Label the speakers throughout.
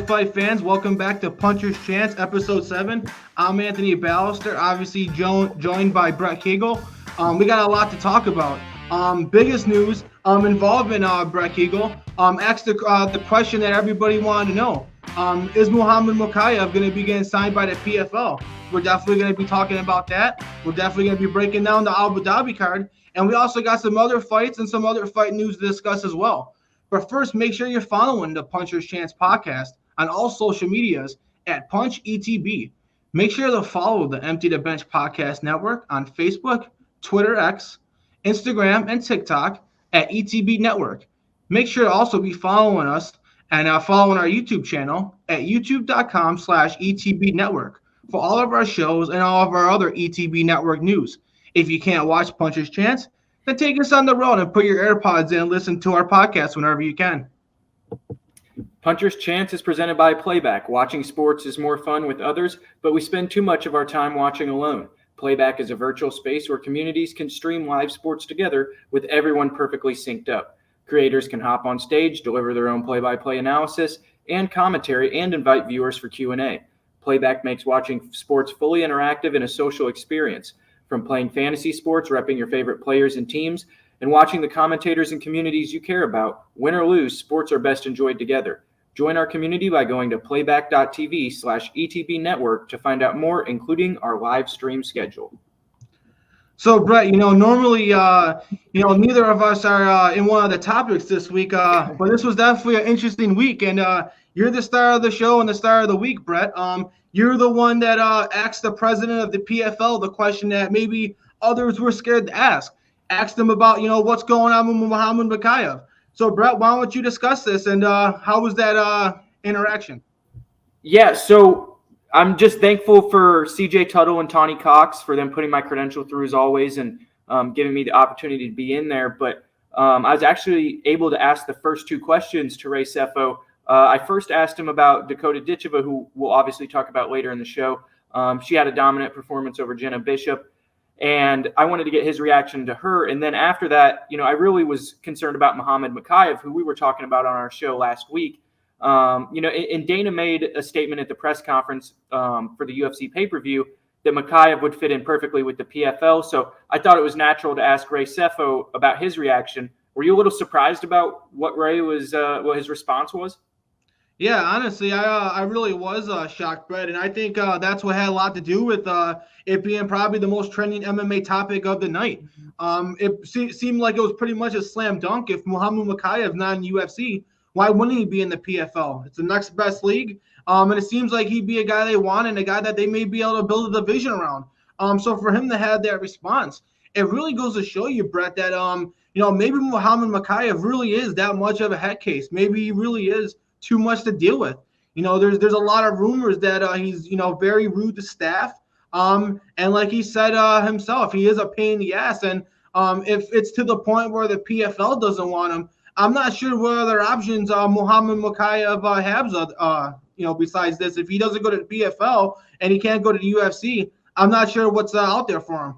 Speaker 1: fight fans, welcome back to Puncher's Chance, episode 7. I'm Anthony Balester, obviously joined by Brett Cagle. We got a lot to talk about. Biggest news involving Brett Cagle. Asked the question that everybody wanted to know. Is Muhammad Mokaev going to be getting signed by the PFL? We're definitely going to be talking about that. We're definitely going to be breaking down the Abu Dhabi card. And we also got some other fights and some other fight news to discuss as well. But first, make sure you're following the Puncher's Chance podcast on all social medias at Punch ETB. Make sure to follow the Empty the Bench podcast network on Facebook, Twitter X, Instagram, and TikTok at ETB Network. Make sure to also be following us and following our YouTube channel at youtube.com/ETB Network for all of our shows and all of our other ETB Network news. If you can't watch Puncher's Chance, then take us on the road and put your AirPods in and listen to our podcast whenever you can.
Speaker 2: Puncher's Chance is presented by Playback. Watching sports is more fun with others, but we spend too much of our time watching alone. Playback is a virtual space where communities can stream live sports together with everyone perfectly synced up. Creators can hop on stage, deliver their own play-by-play analysis and commentary, and invite viewers for Q&A. Playback makes watching sports fully interactive and a social experience. From playing fantasy sports, repping your favorite players and teams, and watching the commentators and communities you care about, win or lose, sports are best enjoyed together. Join our community by going to playback.tv/ETB Network to find out more, including our live stream schedule.
Speaker 1: So, Brett, normally, neither of us are in one of the topics this week, but this was definitely an interesting week, and you're the star of the show and the star of the week, Brett. You're the one that asked the president of the PFL the question that maybe others were scared to ask. Asked him about, what's going on with Muhammad Mokaev. So, Brett, why don't you discuss this, and how was that interaction?
Speaker 2: Yeah, so I'm just thankful for CJ Tuttle and Tawny Cox for them putting my credential through as always and giving me the opportunity to be in there. But I was actually able to ask the first two questions to Ray Sefo. I first asked him about Dakota Ditcheva, who we'll obviously talk about later in the show. She had a dominant performance over Jenna Bishop, and I wanted to get his reaction to her. And then after that, I really was concerned about Muhammad Mokaev, who we were talking about on our show last week. And Dana made a statement at the press conference for the UFC pay-per-view that Mokaev would fit in perfectly with the PFL. So I thought it was natural to ask Ray Sefo about his reaction. Were you a little surprised about what Ray was, what his response was?
Speaker 1: Yeah, honestly, I really was shocked, Brett, and I think that's what had a lot to do with it being probably the most trending MMA topic of the night. It seemed like it was pretty much a slam dunk. If Muhammad Mokaev is not in UFC, why wouldn't he be in the PFL? It's the next best league, and it seems like he'd be a guy they want and a guy that they may be able to build a division around. So for him to have that response, it really goes to show you, Brett, that maybe Muhammad Mokaev really is that much of a head case. Maybe he really is too much to deal with. There's a lot of rumors that he's very rude to staff. And like he said himself, he is a pain in the ass. And if it's to the point where the PFL doesn't want him, I'm not sure what other options Muhammad Mokaev has. Besides this, if he doesn't go to the PFL and he can't go to the UFC, I'm not sure what's out there for him.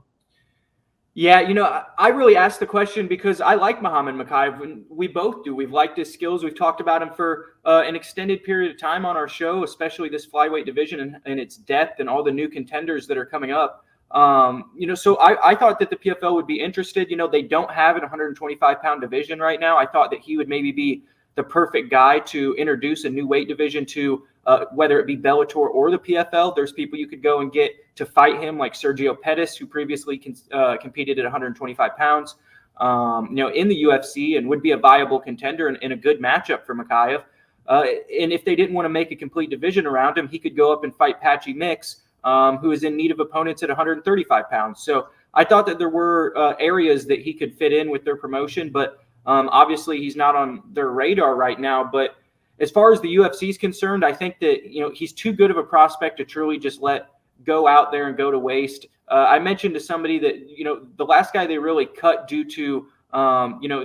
Speaker 2: Yeah, I really asked the question because I like Muhammad Mokaev, and we both do. We've liked his skills. We've talked about him for an extended period of time on our show, especially this flyweight division and its depth and all the new contenders that are coming up. So I thought that the PFL would be interested. They don't have an 125-pound division right now. I thought that he would maybe be the perfect guy to introduce a new weight division to, whether it be Bellator or the PFL. There's people you could go and get to fight him, like Sergio Pettis, who previously competed at 125 pounds, in the UFC, and would be a viable contender and a good matchup for Mokaev. And if they didn't want to make a complete division around him, he could go up and fight Patchy Mix, who is in need of opponents at 135 pounds. So I thought that there were areas that he could fit in with their promotion, but obviously he's not on their radar right now. But as far as the UFC is concerned, I think that, he's too good of a prospect to truly just let go out there and go to waste. I mentioned to somebody that, the last guy they really cut due to,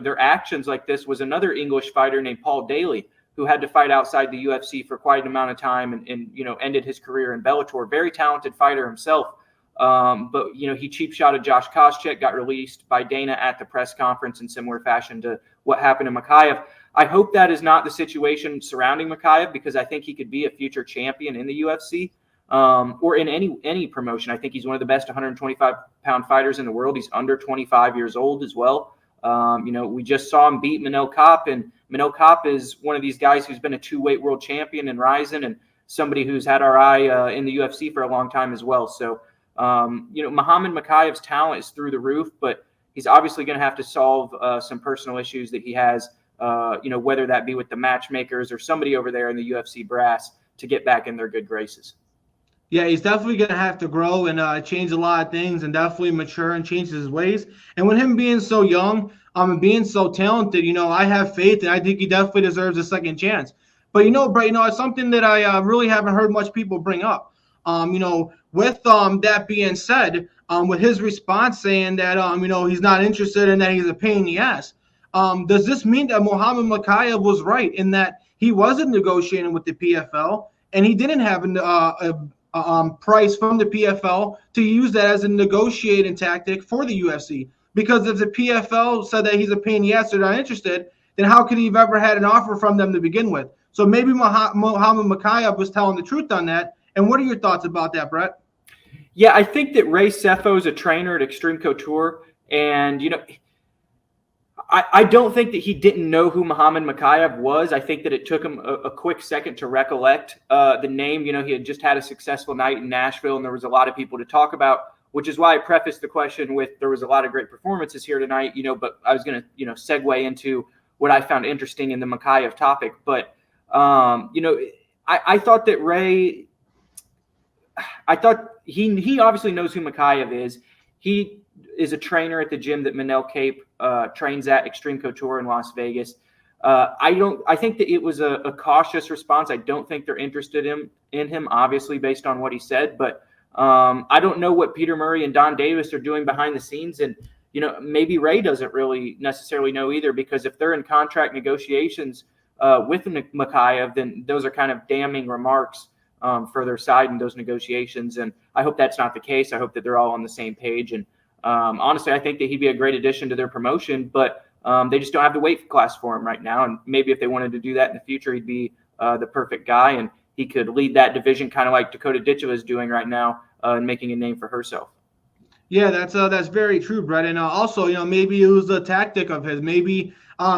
Speaker 2: their actions like this was another English fighter named Paul Daly, who had to fight outside the UFC for quite an amount of time and ended his career in Bellator. Very talented fighter himself. But he cheap shotted Josh Koscheck, got released by Dana at the press conference in similar fashion to what happened to Mokaev. I hope that is not the situation surrounding Mokaev, because I think he could be a future champion in the UFC or in any promotion. I think he's one of the best 125-pound fighters in the world. He's under 25 years old as well. We just saw him beat Manel Kape, and Manel Kape is one of these guys who's been a two-weight world champion and rising, and somebody who's had our eye in the UFC for a long time as well. So, Muhammad Mokaev's talent is through the roof, but he's obviously going to have to solve some personal issues that he has, whether that be with the matchmakers or somebody over there in the UFC brass, to get back in their good graces.
Speaker 1: Yeah, he's definitely going to have to grow and change a lot of things, and definitely mature and change his ways. And with him being so young and being so talented, I have faith, and I think he definitely deserves a second chance. But, Brett, it's something that I really haven't heard much people bring up. With that being said, with his response saying that, he's not interested and that he's a pain in the ass, does this mean that Muhammad Mokaev was right in that he wasn't negotiating with the PFL and he didn't have a price from the PFL to use that as a negotiating tactic for the UFC? Because if the PFL said that he's a pain in the ass, they're not interested, then how could he have ever had an offer from them to begin with? So maybe Muhammad Mokaev was telling the truth on that. And what are your thoughts about that, Brett?
Speaker 2: Yeah, I think that Ray Sefo is a trainer at Extreme Couture, and I don't think that he didn't know who Muhammad Mokaev was. I think that it took him a quick second to recollect the name. He had just had a successful night in Nashville, and there was a lot of people to talk about, which is why I prefaced the question with there was a lot of great performances here tonight. But I was going to segue into what I found interesting in the Mokaev topic. But I thought that Ray. I thought he obviously knows who Mokaev is. He is a trainer at the gym that Manel Kape trains at, Extreme Couture in Las Vegas. I think that it was a cautious response. I don't think they're interested in him, obviously, based on what he said. But I don't know what Peter Murray and Don Davis are doing behind the scenes. And, maybe Ray doesn't really necessarily know either, because if they're in contract negotiations with Mokaev, then those are kind of damning remarks for their side in those negotiations. And I hope that's not the case. I hope that they're all on the same page. And honestly, I think that he'd be a great addition to their promotion, but they just don't have the weight class for him right now. And maybe if they wanted to do that in the future, he'd be the perfect guy, and he could lead that division kind of like Dakota Ditcheva is doing right now and making a name for herself.
Speaker 1: Yeah, that's very true, Brett. And also, maybe it was a tactic of his. Maybe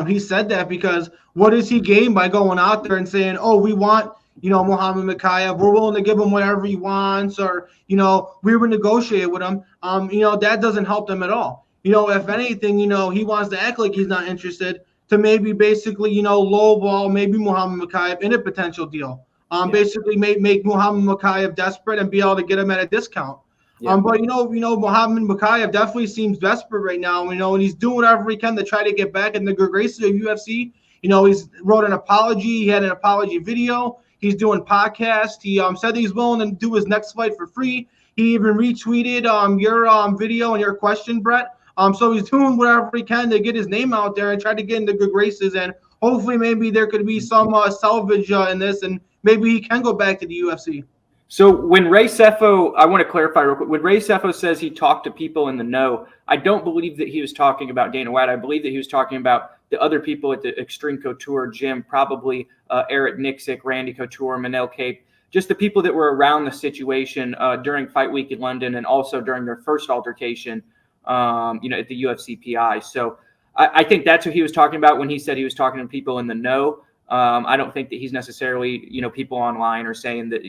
Speaker 1: he said that because what does he gain by going out there and saying, oh, we want Muhammad Mokaev, we're willing to give him whatever he wants, or, we were negotiating with him. That doesn't help them at all. If anything, he wants to act like he's not interested to maybe basically, lowball maybe Muhammad Mokaev in a potential deal. Basically make Muhammad Mokaev desperate and be able to get him at a discount. Yeah. But Muhammad Mokaev definitely seems desperate right now, and he's doing whatever he can to try to get back in the good graces of UFC. He's wrote an apology. He had an apology video. He's doing podcasts. He said he's willing to do his next fight for free. He even retweeted your video and your question, Brett. So he's doing whatever he can to get his name out there and try to get into good graces. And hopefully maybe there could be some salvage in this, and maybe he can go back to the UFC.
Speaker 2: So when Ray Sefo, I want to clarify real quick, when Ray Sefo says he talked to people in the know, I don't believe that he was talking about Dana White. I believe that he was talking about the other people at the Extreme Couture gym, probably Eric Nixick, Randy Couture, Manel Kape, just the people that were around the situation during Fight Week in London, and also during their first altercation, at the UFC PI. So I think that's what he was talking about when he said he was talking to people in the know. I don't think that he's necessarily, people online are saying that,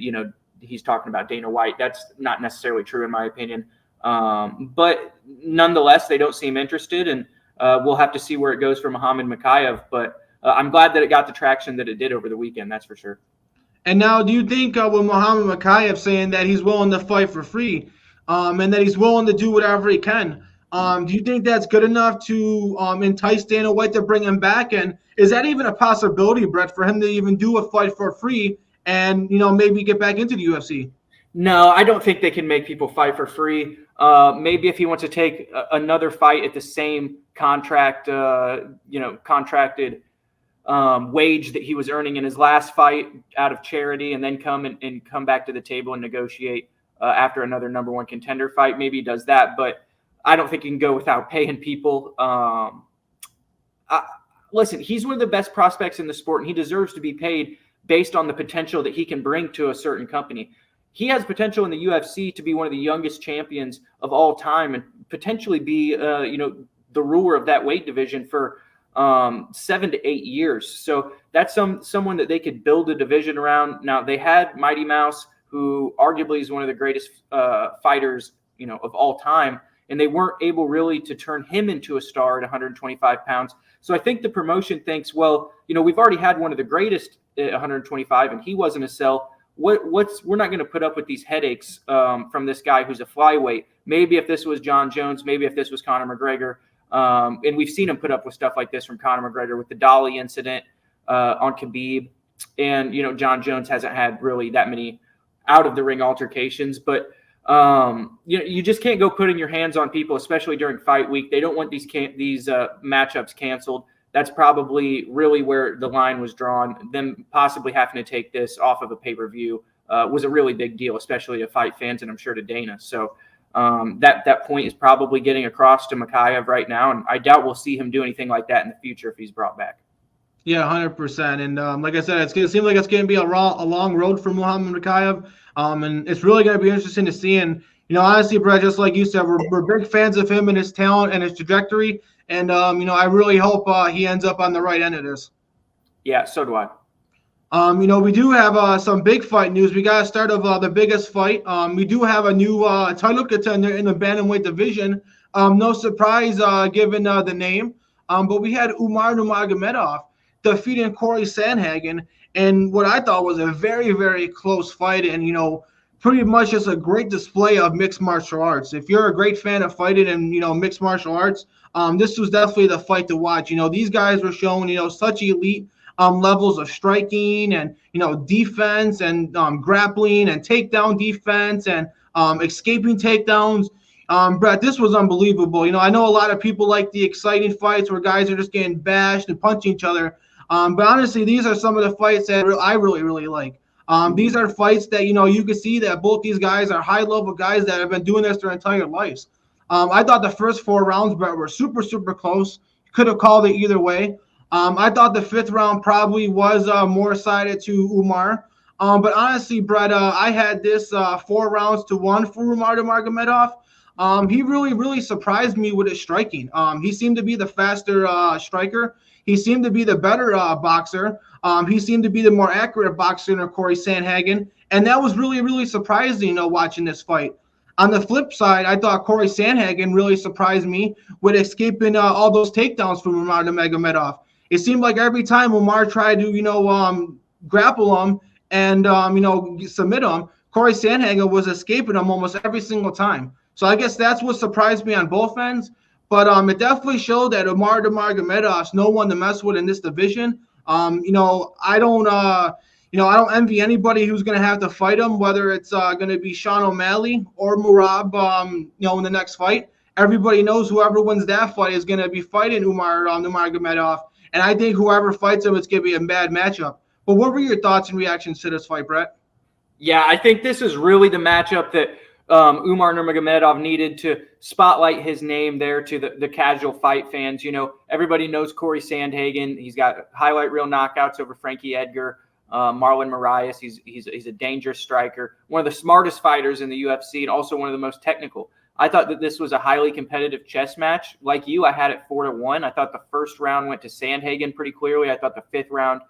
Speaker 2: he's talking about Dana White. That's not necessarily true in my opinion. But nonetheless, they don't seem interested, and we'll have to see where it goes for Muhammad Mokaev. But I'm glad that it got the traction that it did over the weekend. That's for sure.
Speaker 1: And now, do you think with Muhammad Mokaev saying that he's willing to fight for free and that he's willing to do whatever he can, do you think that's good enough to entice Dana White to bring him back? And is that even a possibility, Brett, for him to even do a fight for free and, maybe get back into the UFC?
Speaker 2: No, I don't think they can make people fight for free. Maybe if he wants to take another fight at the same contracted wage that he was earning in his last fight out of charity, and then come back to the table and negotiate after another number one contender fight. Maybe he does that, but I don't think he can go without paying people. listen, he's one of the best prospects in the sport, and he deserves to be paid based on the potential that he can bring to a certain company. He has potential in the UFC to be one of the youngest champions of all time and potentially be, the ruler of that weight division for 7 to 8 years. So that's someone that they could build a division around. Now, they had Mighty Mouse, who arguably is one of the greatest fighters, of all time, and they weren't able really to turn him into a star at 125 pounds. So I think the promotion thinks, well, we've already had one of the greatest at 125, and he wasn't a sell. We're not going to put up with these headaches from this guy who's a flyweight. Maybe if this was John Jones, maybe if this was Conor McGregor, and we've seen him put up with stuff like this from Conor McGregor with the Dolly incident on Khabib, and John Jones hasn't had really that many out of the ring altercations, but you just can't go putting your hands on people, especially during fight week. They don't want these matchups canceled. That's probably really where the line was drawn. Them possibly having to take this off of a pay-per-view was a really big deal, especially to fight fans, and I'm sure to Dana. So that point is probably getting across to Mokaev right now, and I doubt we'll see him do anything like that in the future if he's brought back.
Speaker 1: Yeah, 100%. And like I said, it's going to seem like it's going to be a long road for Muhammad Mokaev, and it's really going to be interesting to see. And honestly, Brett, just like you said, we're big fans of him and his talent and his trajectory. And, I really hope he ends up on the right end of this.
Speaker 2: Yeah, so do I.
Speaker 1: We do have some big fight news. We got to start of the biggest fight. We do have a new title contender in the bantamweight division. No surprise given the name. But we had Umar Nurmagomedov defeating Corey Sandhagen in what I thought was a very, very close fight. And, pretty much just a great display of mixed martial arts. If you're a great fan of fighting and, mixed martial arts, this was definitely the fight to watch. These guys were showing, such elite levels of striking and, defense and grappling and takedown defense and escaping takedowns. Brett, this was unbelievable. I know a lot of people like the exciting fights where guys are just getting bashed and punching each other. But honestly, these are some of the fights that I really, really like. These are fights that, you can see that both these guys are high-level guys that have been doing this their entire lives. I thought the first 4 rounds, Brett, were super, super close. Could have called it either way. I thought the 5th round probably was more sided to Umar. But honestly, Brett, I had this 4 rounds to 1 for Umar Nurmagomedov. He really, really surprised me with his striking. He seemed to be the faster striker. He seemed to be the better boxer. He seemed to be the more accurate boxer than Corey Sandhagen. And that was really, really surprising, watching this fight. On the flip side, I thought Corey Sandhagen really surprised me with escaping all those takedowns from Umar Nurmagomedov. It seemed like every time Umar tried to, grapple him and, submit him, Corey Sandhagen was escaping him almost every single time. So I guess that's what surprised me on both ends. But it definitely showed that Umar Nurmagomedov's no one to mess with in this division. I don't envy anybody who's going to have to fight him, whether it's going to be Sean O'Malley or Murab, in the next fight. Everybody knows whoever wins that fight is going to be fighting Umar Nurmagomedov. And I think whoever fights him, it's going to be a bad matchup. But what were your thoughts and reactions to this fight, Brett?
Speaker 2: Yeah, I think this is really the matchup that Umar Nurmagomedov needed to spotlight his name there to the casual fight fans. Everybody knows Corey Sandhagen. He's got highlight reel knockouts over Frankie Edgar, Marlon Moraes. He's a dangerous striker, one of the smartest fighters in the UFC, and also one of the most technical. I thought that this was a highly competitive chess match. Like you, I had it 4-1. I thought the first round went to Sandhagen pretty clearly. I thought the 5th round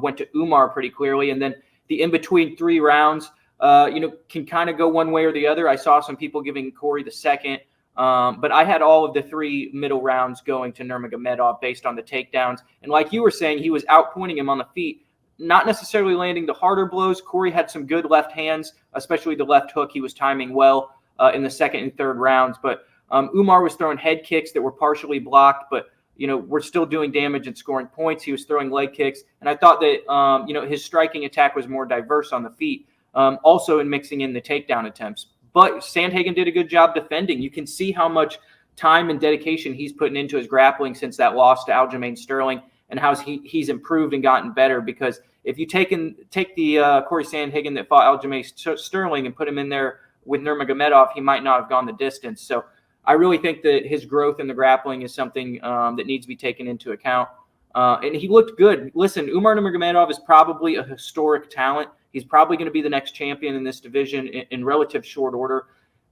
Speaker 2: went to Umar pretty clearly, and then the in-between 3 rounds can kind of go one way or the other. I saw some people giving Corey the 2nd, but I had all of the 3 middle rounds going to Nurmagomedov based on the takedowns. And like you were saying, he was outpointing him on the feet, not necessarily landing the harder blows. Corey had some good left hands, especially the left hook. He was timing well in the 2nd and 3rd rounds. But Umar was throwing head kicks that were partially blocked, but we're still doing damage and scoring points. He was throwing leg kicks. And I thought that, his striking attack was more diverse on the feet. Also in mixing in the takedown attempts. But Sandhagen did a good job defending. You can see how much time and dedication he's putting into his grappling since that loss to Aljamain Sterling, and how he's improved and gotten better. Because if you take the Corey Sandhagen that fought Aljamain Sterling and put him in there with Nurmagomedov, he might not have gone the distance. So I really think that his growth in the grappling is something that needs to be taken into account. And he looked good. Listen, Umar Nurmagomedov is probably a historic talent. He's probably going to be the next champion in this division in relative short order.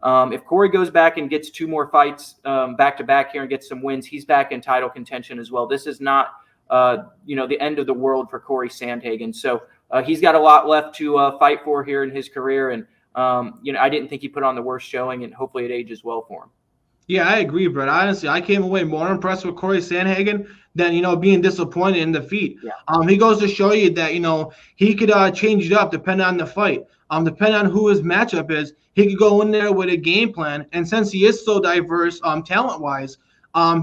Speaker 2: If Corey goes back and gets 2 more fights back-to-back here and gets some wins, he's back in title contention as well. This is not, the end of the world for Corey Sandhagen. So he's got a lot left to fight for here in his career. And, I didn't think he put on the worst showing, and hopefully it ages well for him.
Speaker 1: Yeah, I agree, Brett. Honestly, I came away more impressed with Corey Sandhagen than, being disappointed in defeat.
Speaker 2: Yeah.
Speaker 1: He goes to show you that, he could change it up depending on the fight. Depending on who his matchup is, he could go in there with a game plan. And since he is so diverse talent-wise,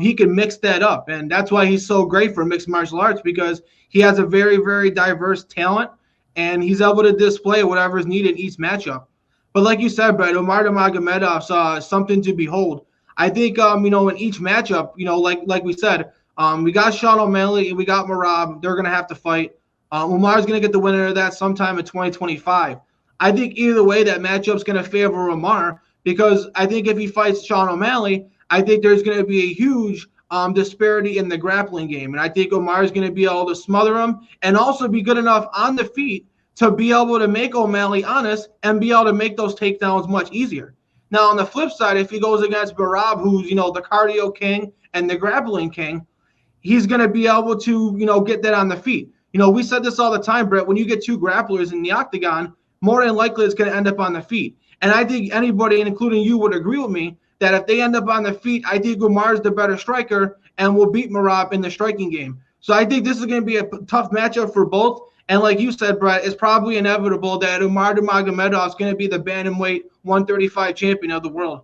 Speaker 1: he can mix that up. And that's why he's so great for mixed martial arts, because he has a very, very diverse talent, and he's able to display whatever is needed in each matchup. But like you said, Brett, Umar Nurmagomedov something to behold. I think, in each matchup, like we said, we got Sean O'Malley and we got Merab. They're going to have to fight. Umar's going to get the winner of that sometime in 2025. I think either way, that matchup's going to favor Umar, because I think if he fights Sean O'Malley, I think there's going to be a huge disparity in the grappling game. And I think Umar's going to be able to smother him and also be good enough on the feet to be able to make O'Malley honest and be able to make those takedowns much easier. Now, on the flip side, if he goes against Merab, who's, the cardio king and the grappling king, he's going to be able to, get that on the feet. We said this all the time, Brett, when you get 2 grapplers in the octagon, more than likely it's going to end up on the feet. And I think anybody, including you, would agree with me that if they end up on the feet, I think Umar's the better striker and will beat Merab in the striking game. So I think this is going to be a tough matchup for both. And like you said, Brett, it's probably inevitable that Umar Nurmagomedov is going to be the bantamweight 135 champion of the world.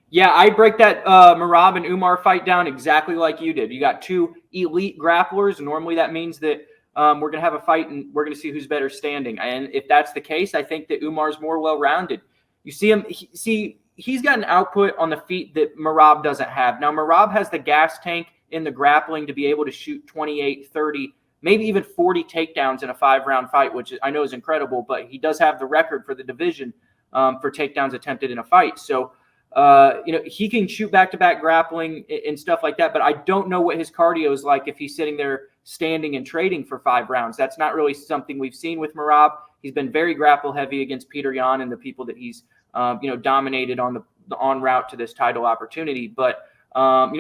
Speaker 2: Yeah, I break that Merab and Umar fight down exactly like you did. You got 2 elite grapplers. Normally that means that we're going to have a fight and we're going to see who's better standing. And if that's the case, I think that Umar's more well-rounded. You see him, he's got an output on the feet that Merab doesn't have. Now, Merab has the gas tank in the grappling to be able to shoot 28, 30, maybe even 40 takedowns in a 5-round fight, which I know is incredible, but he does have the record for the division for takedowns attempted in a fight. So, he can shoot back-to-back grappling and stuff like that, but I don't know what his cardio is like if he's sitting there standing and trading for 5 rounds. That's not really something we've seen with Merab. He's been very grapple-heavy against Peter Yan and the people that he's, dominated on the en route to this title opportunity. But,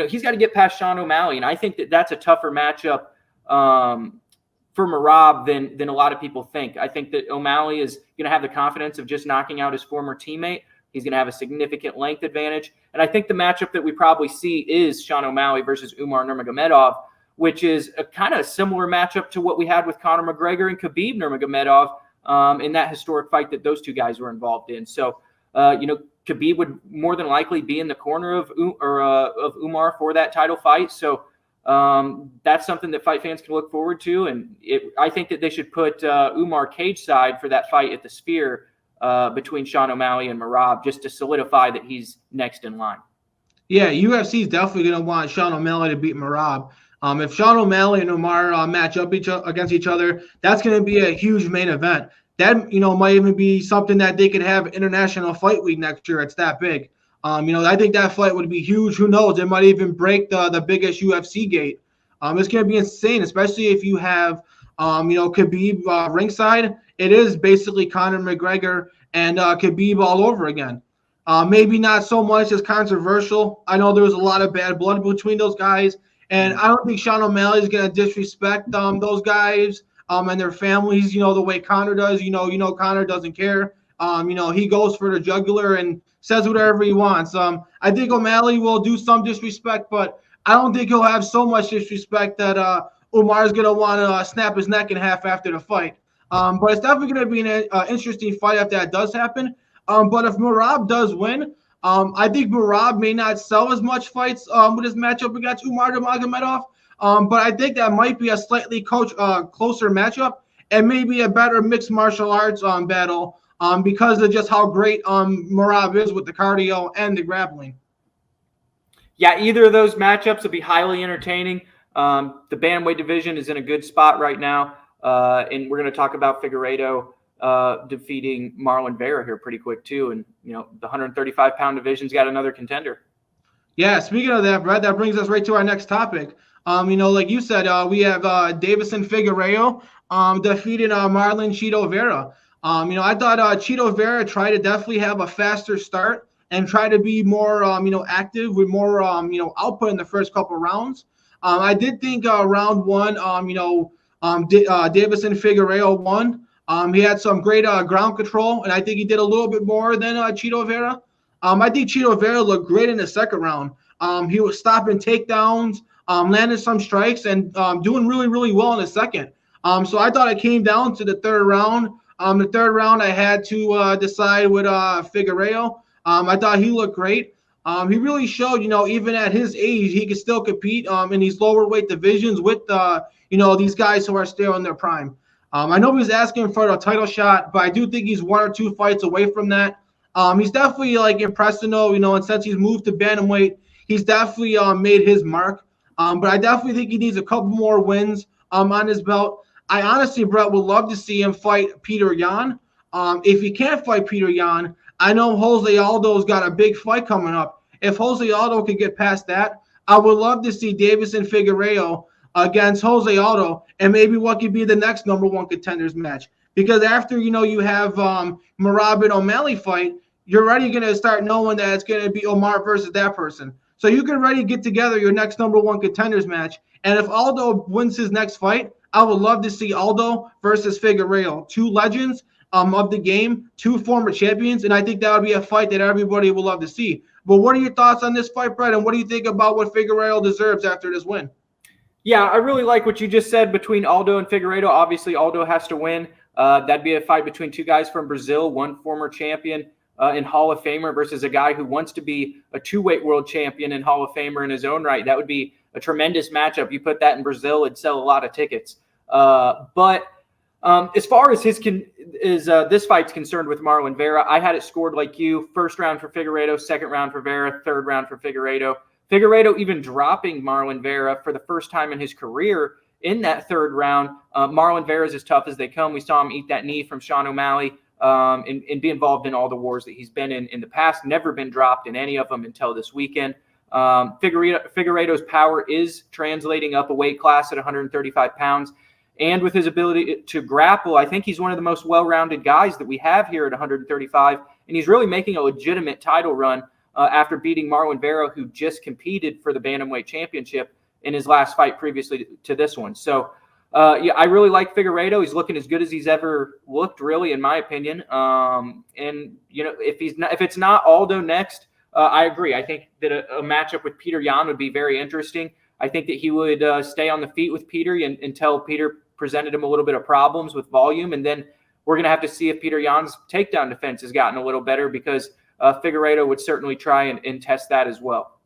Speaker 2: he's got to get past Sean O'Malley, and I think that that's a tougher matchup for Merab than a lot of people think. I think that O'Malley is going to have the confidence of just knocking out his former teammate. He's going to have a significant length advantage. And I think the matchup that we probably see is Sean O'Malley versus Umar Nurmagomedov, which is a kind of similar matchup to what we had with Conor McGregor and Khabib Nurmagomedov in that historic fight that those 2 guys were involved in. So, Khabib would more than likely be in the corner of Umar for that title fight. So, that's something that fight fans can look forward to. And I think that they should put Umar cage side for that fight at the Sphere between Sean O'Malley and Merab, just to solidify that he's next in line.
Speaker 1: Yeah, UFC is definitely going to want Sean O'Malley to beat Merab. If Sean O'Malley and Umar match up against each other, that's going to be a huge main event. That, might even be something that they could have International Fight Week next year. It's that big. I think that fight would be huge. Who knows? It might even break the biggest UFC gate. It's going to be insane, especially if you have, Khabib ringside. It is basically Conor McGregor and Khabib all over again. Maybe not so much as controversial. I know there was a lot of bad blood between those guys, and I don't think Sean O'Malley is going to disrespect those guys and their families, the way Conor does. Conor doesn't care. He goes for the jugular and says whatever he wants. I think O'Malley will do some disrespect, but I don't think he'll have so much disrespect that Umar's going to want to snap his neck in half after the fight. But it's definitely going to be an interesting fight if that does happen. But if Merab does win, I think Merab may not sell as much fights with his matchup against Umar Nurmagomedov. But I think that might be a slightly closer matchup and maybe a better mixed martial arts battle because of just how great Merab is with the cardio and the grappling.
Speaker 2: Yeah, either of those matchups will be highly entertaining. The bantamweight division is in a good spot right now. And we're going to talk about Figueiredo defeating Marlon Vera here pretty quick too. And, the 135-pound division's got another contender.
Speaker 1: Yeah, speaking of that, Brett, that brings us right to our next topic. Like you said, we have Davison Figueiredo defeating Marlon Chito Vera. I thought Chito Vera tried to definitely have a faster start and try to be more, active with more, output in the first couple rounds. I did think round one, Davison Figueiredo won. He had some great ground control, and I think he did a little bit more than Chito Vera. I think Chito Vera looked great in the second round. He was stopping takedowns, landing some strikes, and doing really, really well in the second. So I thought it came down to the third round. The third round, I had to decide with Figueiredo. I thought he looked great. He really showed, even at his age, he could still compete in these lower weight divisions with, these guys who are still in their prime. I know he's asking for a title shot, but I do think he's one or two fights away from that. He's definitely impressive, though, and since he's moved to bantamweight, he's definitely made his mark. But I definitely think he needs a couple more wins on his belt. I honestly, Brett, would love to see him fight Peter Yan. If he can't fight Peter Yan, I know Jose Aldo's got a big fight coming up. If Jose Aldo could get past that, I would love to see Davison Figueiredo against Jose Aldo, and maybe what could be the next number one contenders match. Because after, you have Merab and O'Malley fight, you're already going to start knowing that it's going to be Omar versus that person. So you can already get together your next number one contenders match. And if Aldo wins his next fight, I would love to see Aldo versus Figueiredo, two legends of the game, two former champions, and I think that would be a fight that everybody will love to see. But what are your thoughts on this fight, Brett, and what do you think about what Figueiredo deserves after this win?
Speaker 2: Yeah, I really like what you just said between Aldo and Figueiredo. Obviously, Aldo has to win. That'd be a fight between two guys from Brazil, one former champion and Hall of Famer versus a guy who wants to be a two-weight world champion and Hall of Famer in his own right. That would be a tremendous matchup. You put that in Brazil, it'd sell a lot of tickets. But as far as this fight's concerned with Marlon Vera, I had it scored like you. First round for Figueiredo, second round for Vera, third round for Figueiredo. Figueiredo even dropping Marlon Vera for the first time in his career in that third round. Marlon Vera is as tough as they come. We saw him eat that knee from Sean O'Malley and be involved in all the wars that he's been in the past. Never been dropped in any of them until this weekend. Figueiredo's power is translating up a weight class at 135 pounds. And with his ability to grapple, I think he's one of the most well-rounded guys that we have here at 135. And he's really making a legitimate title run after beating Marlon Vera, who just competed for the Bantamweight Championship in his last fight previously to this one. So, I really like Figueiredo. He's looking as good as he's ever looked, really, in my opinion. And if it's not Aldo next, I agree. I think that a matchup with Peter Yan would be very interesting. I think that he would stay on the feet with Peter until Peter presented him a little bit of problems with volume. And then we're going to have to see if Peter Yan's takedown defense has gotten a little better, because Figueiredo would certainly try and test that as well.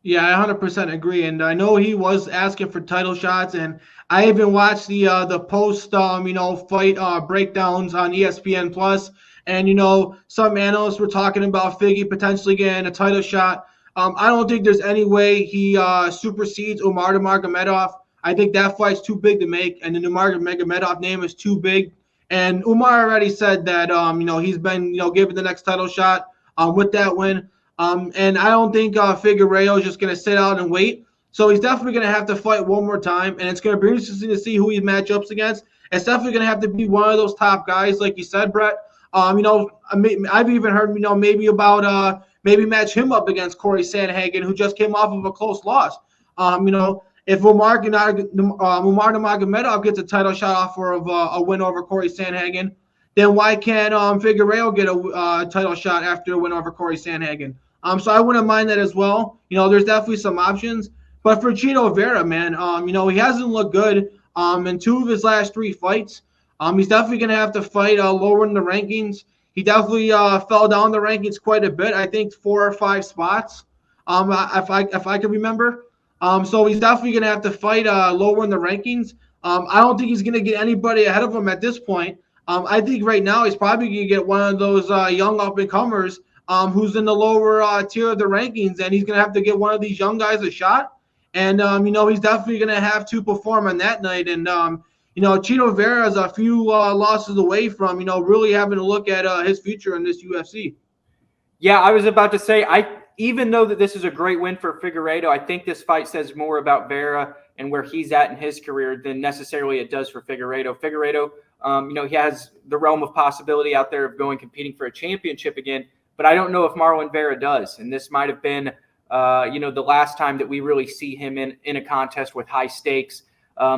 Speaker 1: Yeah, I 100% agree. And I know he was asking for title shots. And I even watched the post, fight breakdowns on ESPN Plus. And, some analysts were talking about Figgy potentially getting a title shot. I don't think there's any way he supersedes Umar Nurmagomedov. I think that fight's too big to make, and the Nurmagomedov name is too big. And Umar already said that, he's been, given the next title shot with that win. And I don't think Figueiredo is just going to sit out and wait. So he's definitely going to have to fight one more time, and it's going to be interesting to see who he matchups against. It's definitely going to have to be one of those top guys, like you said, Brett. I've even heard, maybe about maybe match him up against Corey Sandhagen, who just came off of a close loss. If Umar Nurmagomedov gets a title shot off of a win over Corey Sandhagen, then why can't Figueiredo get a title shot after a win over Corey Sandhagen? So I wouldn't mind that as well. There's definitely some options. But for Chito Vera, man, he hasn't looked good in two of his last three fights. He's definitely going to have to fight lower in the rankings. He definitely fell down the rankings quite a bit. I think 4 or 5 spots, if I can remember. So he's definitely going to have to fight lower in the rankings. I don't think he's going to get anybody ahead of him at this point. I think right now he's probably going to get one of those young up-and-comers who's in the lower tier of the rankings, and he's going to have to get one of these young guys a shot. And, he's definitely going to have to perform on that night. And, Chito Vera is a few losses away from, really having to look at his future in this UFC.
Speaker 2: Yeah, I was about to say, even though that this is a great win for Figueiredo, I think this fight says more about Vera and where he's at in his career than necessarily it does for Figueiredo. Figueiredo, he has the realm of possibility out there of competing for a championship again, but I don't know if Marlon Vera does. And this might have been, the last time that we really see him in a contest with high stakes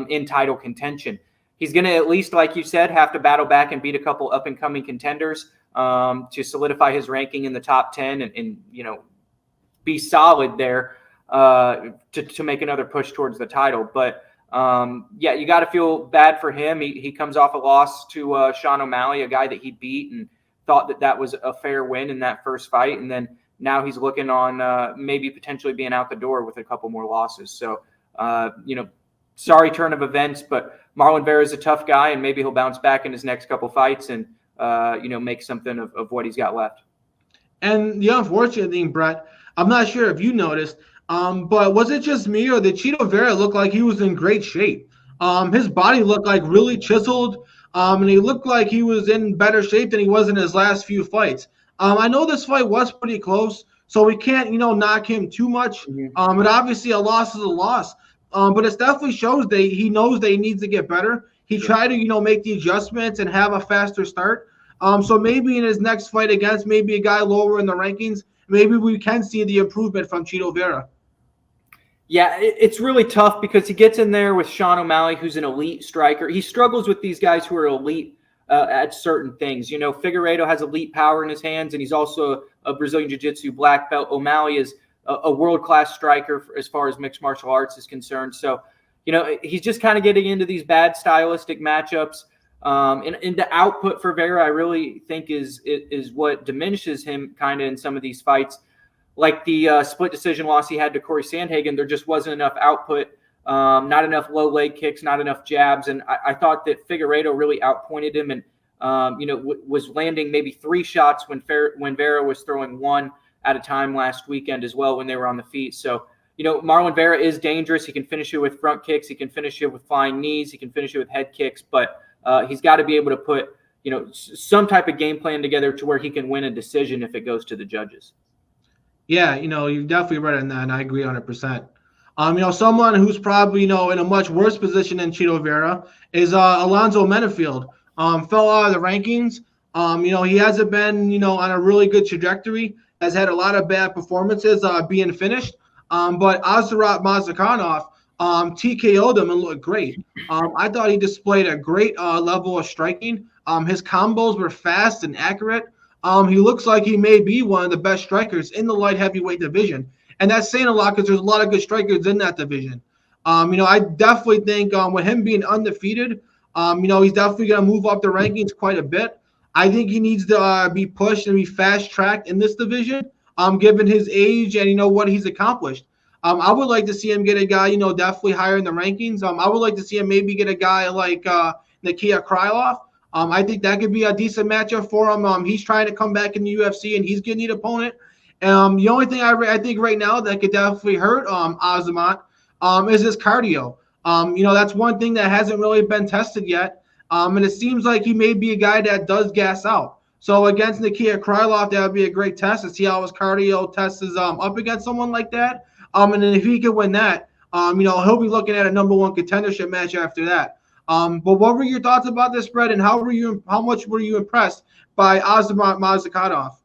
Speaker 2: in title contention. He's going to, at least like you said, have to battle back and beat a couple up-and-coming contenders to solidify his ranking in the top 10 and be solid there to make another push towards the title. But you got to feel bad for him. He comes off a loss to Sean O'Malley, a guy that he beat and thought that was a fair win in that first fight. And then now he's looking on maybe potentially being out the door with a couple more losses. So, sorry turn of events, but Marlon Vera is a tough guy, and maybe he'll bounce back in his next couple fights and, make something of what he's got left.
Speaker 1: And the unfortunate thing, Brett, I'm not sure if you noticed, but was it just me or did Chito Vera look like he was in great shape? His body looked like really chiseled, and he looked like he was in better shape than he was in his last few fights. I know this fight was pretty close, so we can't, knock him too much. Mm-hmm. But obviously a loss is a loss. But it definitely shows that he knows that he needs to get better. He tried to, make the adjustments and have a faster start. So maybe in his next fight against maybe a guy lower in the rankings, maybe we can see the improvement from Chito Vera.
Speaker 2: Yeah, it's really tough because he gets in there with Sean O'Malley, who's an elite striker. He struggles with these guys who are elite at certain things. Figueiredo has elite power in his hands, and he's also a Brazilian Jiu-Jitsu black belt. O'Malley is a world-class striker as far as mixed martial arts is concerned. So, he's just kind of getting into these bad stylistic matchups. And the output for Vera, I really think is what diminishes him kind of in some of these fights. Like the split decision loss he had to Corey Sandhagen, there just wasn't enough output, not enough low leg kicks, not enough jabs. And I thought that Figueiredo really outpointed him and, was landing maybe 3 shots when Vera was throwing 1 at a time last weekend as well when they were on the feet. So, Marlon Vera is dangerous. He can finish it with front kicks. He can finish it with flying knees. He can finish it with head kicks. But he's got to be able to put, some type of game plan together to where he can win a decision if it goes to the judges.
Speaker 1: Yeah, you're definitely right on that, and I agree 100%. Someone who's probably, in a much worse position than Chito Vera is Alonzo Menafield. Fell out of the rankings. He hasn't been, on a really good trajectory. Has had a lot of bad performances being finished. But Azarat Mazakhanov TKO'd him and looked great. I thought he displayed a great level of striking. His combos were fast and accurate. He looks like he may be one of the best strikers in the light heavyweight division. And that's saying a lot because there's a lot of good strikers in that division. I definitely think with him being undefeated, he's definitely going to move up the rankings quite a bit. I think he needs to be pushed and be fast-tracked in this division, given his age and, what he's accomplished. I would like to see him get a guy, definitely higher in the rankings. I would like to see him maybe get a guy like Nikia Krylov. I think that could be a decent matchup for him. He's trying to come back in the UFC, and he's getting an opponent. The only thing I think right now that could definitely hurt Azamat is his cardio. That's one thing that hasn't really been tested yet. And it seems like he may be a guy that does gas out. So against Nikia Krylov, that would be a great test to see how his cardio test is up against someone like that. And then if he can win that, he'll be looking at a number 1 contendership match after that. But what were your thoughts about this, Brett, and how much were you impressed by Azamat Mazakhanov?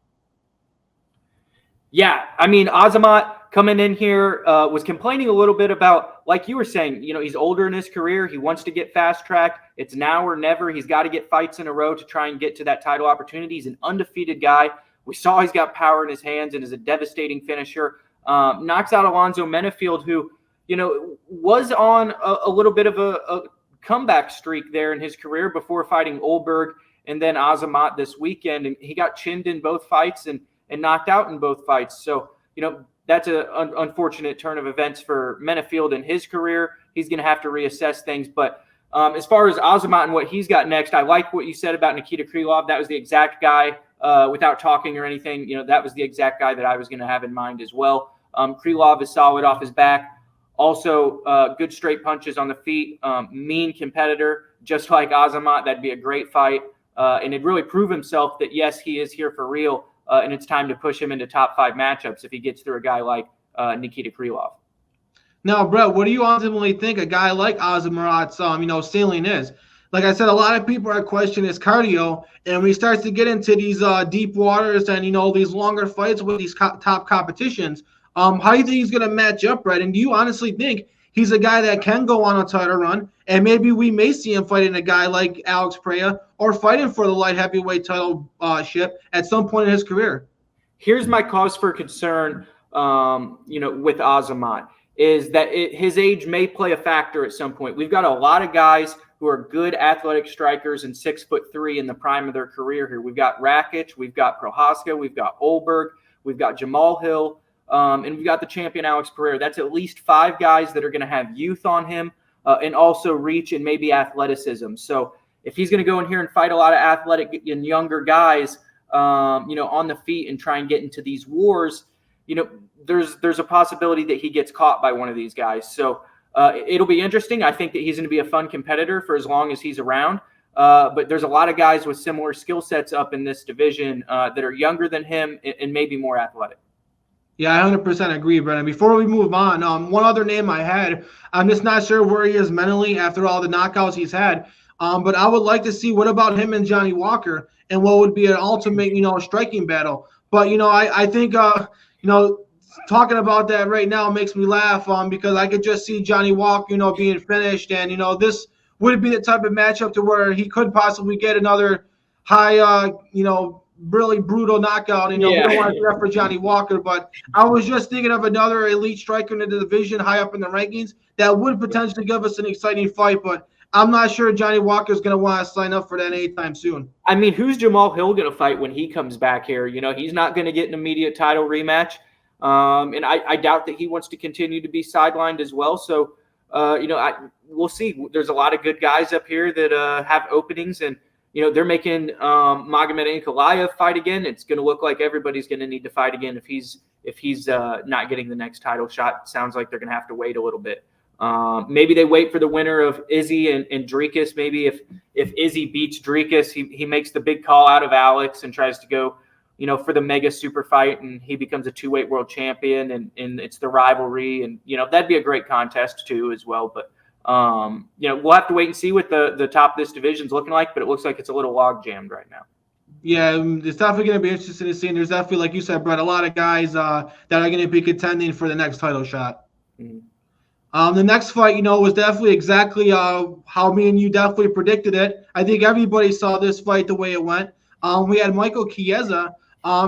Speaker 2: Yeah, Azamat coming in here was complaining a little bit about, like you were saying, he's older in his career. He wants to get fast-tracked. It's now or never. He's got to get fights in a row to try and get to that title opportunity. He's an undefeated guy. We saw he's got power in his hands and is a devastating finisher. Knocks out Alonzo Menafield, who, was on a little bit of a comeback streak there in his career before fighting Olberg and then Azamat this weekend. And he got chinned in both fights and knocked out in both fights. So, that's an unfortunate turn of events for Menafield in his career. He's going to have to reassess things. But as far as Azamat and what he's got next, I like what you said about Nikita Krylov. That was the exact guy, without talking or anything, that was the exact guy that I was going to have in mind as well. Krylov is solid off his back. Also, good straight punches on the feet. Mean competitor, just like Azamat. That'd be a great fight. And it'd really prove himself that, yes, he is here for real. and it's time to push him into top 5 matchups if he gets through a guy like Nikita Krylov.
Speaker 1: Now, Brett, what do you ultimately think a guy like Azamurat's, ceiling is? Like I said, a lot of people are questioning his cardio, and when he starts to get into these deep waters and these longer fights with these top competitions, how do you think he's going to match up, Brett? And do you honestly think he's a guy that can go on a title run, and maybe we may see him fighting a guy like Alex Pereira or fighting for the light heavyweight title ship at some point in his career?
Speaker 2: Here's my cause for concern, with Azamat, is that his age may play a factor at some point. We've got a lot of guys who are good athletic strikers and 6'3" in the prime of their career here. We've got Rakic, we've got Prohaska, we've got Olberg, we've got Jamal Hill, and we've got the champion Alex Pereira. That's at least 5 guys that are going to have youth on him and also reach and maybe athleticism. So if he's going to go in here and fight a lot of athletic and younger guys, on the feet and try and get into these wars, there's a possibility that he gets caught by one of these guys. So it'll be interesting. I think that he's going to be a fun competitor for as long as he's around. But there's a lot of guys with similar skill sets up in this division that are younger than him and maybe more athletic.
Speaker 1: Yeah, I 100% agree, Brennan. Before we move on, one other name I had, I'm just not sure where he is mentally after all the knockouts he's had. But I would like to see what about him and Johnny Walker and what would be an ultimate, striking battle. But, I think, talking about that right now makes me laugh because I could just see Johnny Walker, being finished. And, this would be the type of matchup to where he could possibly get another high, really brutal knockout. We don't want to do that for Johnny Walker. But I was just thinking of another elite striker in the division high up in the rankings that would potentially give us an exciting fight. But I'm not sure Johnny Walker's going to want to sign up for that anytime soon.
Speaker 2: I mean, who's Jamal Hill going to fight when he comes back here? He's not going to get an immediate title rematch. And I doubt that he wants to continue to be sidelined as well. So, we'll see. There's a lot of good guys up here that have openings, and they're making Magomed Ankalaev fight again. It's going to look like everybody's going to need to fight again if he's not getting the next title shot. It sounds like they're going to have to wait a little bit. Maybe they wait for the winner of Izzy and Dricus. Maybe if Izzy beats Dricus, he makes the big call out of Alex and tries to go, for the mega super fight, and he becomes a 2-weight world champion, and it's the rivalry, and that'd be a great contest too as well. But we'll have to wait and see what the top of this division's looking like. But it looks like it's a little log jammed right now. Yeah,
Speaker 1: it's definitely going to be interesting to see. And there's definitely, like you said, Brett, a lot of guys that are going to be contending for the next title shot. Mm-hmm. The next fight, was definitely exactly how me and you definitely predicted it. I think everybody saw this fight the way it went. We had Michael Chiesa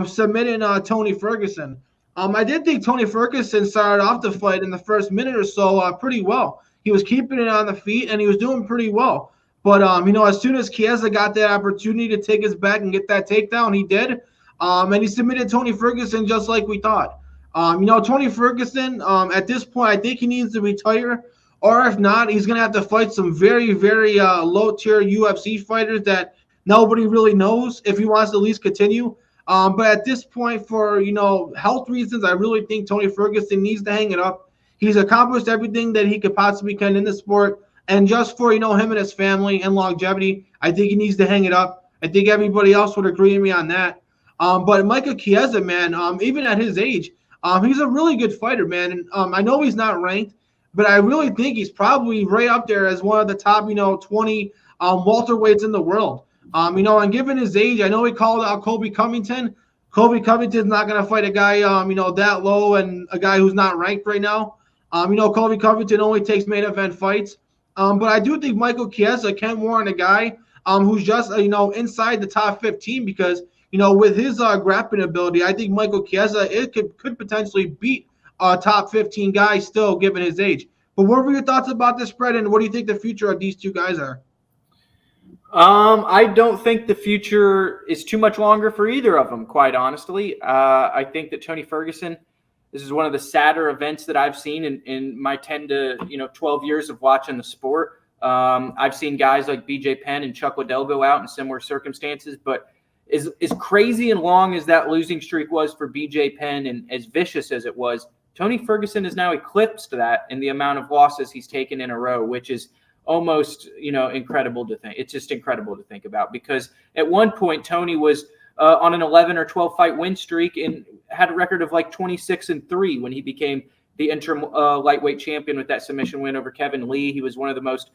Speaker 1: submitting Tony Ferguson. I did think Tony Ferguson started off the fight in the first minute or so pretty well. He was keeping it on the feet, and he was doing pretty well. But, as soon as Chiesa got that opportunity to take his back and get that takedown, he did. And he submitted Tony Ferguson just like we thought. Tony Ferguson, at this point, I think he needs to retire. Or if not, he's going to have to fight some very, very low-tier UFC fighters that nobody really knows if he wants to at least continue. But at this point, for, health reasons, I really think Tony Ferguson needs to hang it up. He's accomplished everything that he could possibly can in the sport. And just for, him and his family and longevity, I think he needs to hang it up. I think everybody else would agree with me on that. But Michael Chiesa, man, even at his age, he's a really good fighter, man. And I know he's not ranked, but I really think he's probably right up there as one of the top, 20 welterweights in the world. And given his age, I know he called out Colby Covington. Colby Covington's not going to fight a guy, that low and a guy who's not ranked right now. Colby Covington only takes main event fights. But I do think Michael Chiesa can warrant a guy who's just, inside the top 15 because, with his grappling ability, I think Michael Chiesa could potentially beat a top 15 guy still given his age. But what were your thoughts about this spread, and what do you think the future of these two guys are?
Speaker 2: I don't think the future is too much longer for either of them, quite honestly. I think that Tony Ferguson, this is one of the sadder events that I've seen in my 10 to 12 years of watching the sport. I've seen guys like BJ Penn and Chuck Liddell go out in similar circumstances, but as crazy and long as that losing streak was for BJ Penn and as vicious as it was, Tony Ferguson has now eclipsed that in the amount of losses he's taken in a row, which is almost, incredible to think. It's just incredible to think about because at one point Tony was on an 11 or 12 fight win streak and had a record of like 26-3 when he became the interim lightweight champion with that submission win over Kevin Lee. He was one of the most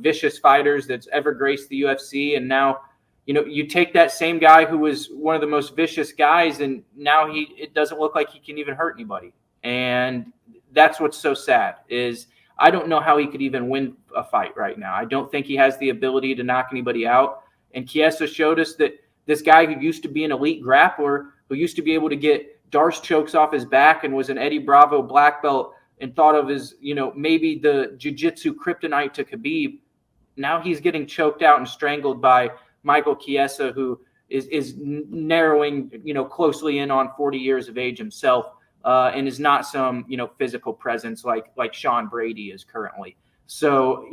Speaker 2: vicious fighters that's ever graced the UFC. And now, you take that same guy who was one of the most vicious guys, and now it doesn't look like he can even hurt anybody. And that's what's so sad is I don't know how he could even win a fight right now. I don't think he has the ability to knock anybody out. And Chiesa showed us that this guy who used to be an elite grappler, who used to be able to get Darce chokes off his back and was an Eddie Bravo black belt and thought of as, maybe the jiu-jitsu kryptonite to Khabib. Now he's getting choked out and strangled by Michael Chiesa, who is narrowing, closely in on 40 years of age himself, and is not some, physical presence like Sean Brady is currently. So,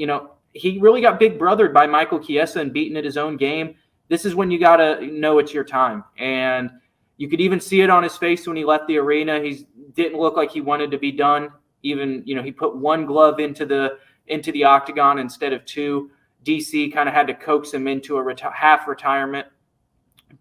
Speaker 2: he really got big brothered by Michael Chiesa and beaten at his own game. This is when you got to know it's your time. And you could even see it on his face when he left the arena. He didn't look like he wanted to be done. Even, he put one glove into the octagon instead of two. DC kind of had to coax him into a half retirement.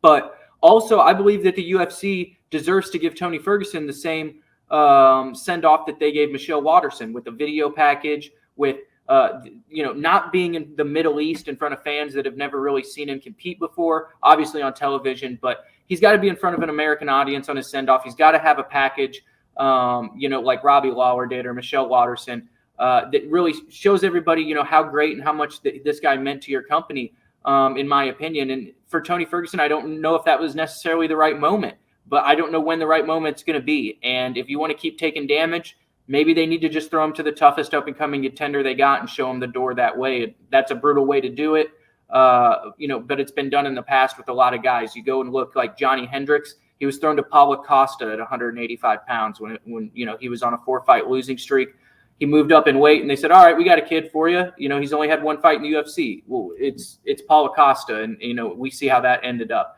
Speaker 2: But also, I believe that the UFC deserves to give Tony Ferguson the same send-off that they gave Michelle Waterson, with a video package, with not being in the Middle East in front of fans that have never really seen him compete before, obviously on television, but he's got to be in front of an American audience on his send-off. He's got to have a package, like Robbie Lawler did or Michelle Waterson, that really shows everybody, how great and how much this guy meant to your company, in my opinion. And for Tony Ferguson, I don't know if that was necessarily the right moment, but I don't know when the right moment's going to be. And if you want to keep taking damage, maybe they need to just throw him to the toughest up-and-coming contender they got and show him the door that way. That's a brutal way to do it, but it's been done in the past with a lot of guys. You go and look like Johnny Hendricks. He was thrown to Paulo Costa at 185 pounds when he was on a 4-fight losing streak. He moved up in weight, and they said, all right, we got a kid for you. He's only had one fight in the UFC. Well, it's Paulo Costa, and, we see how that ended up.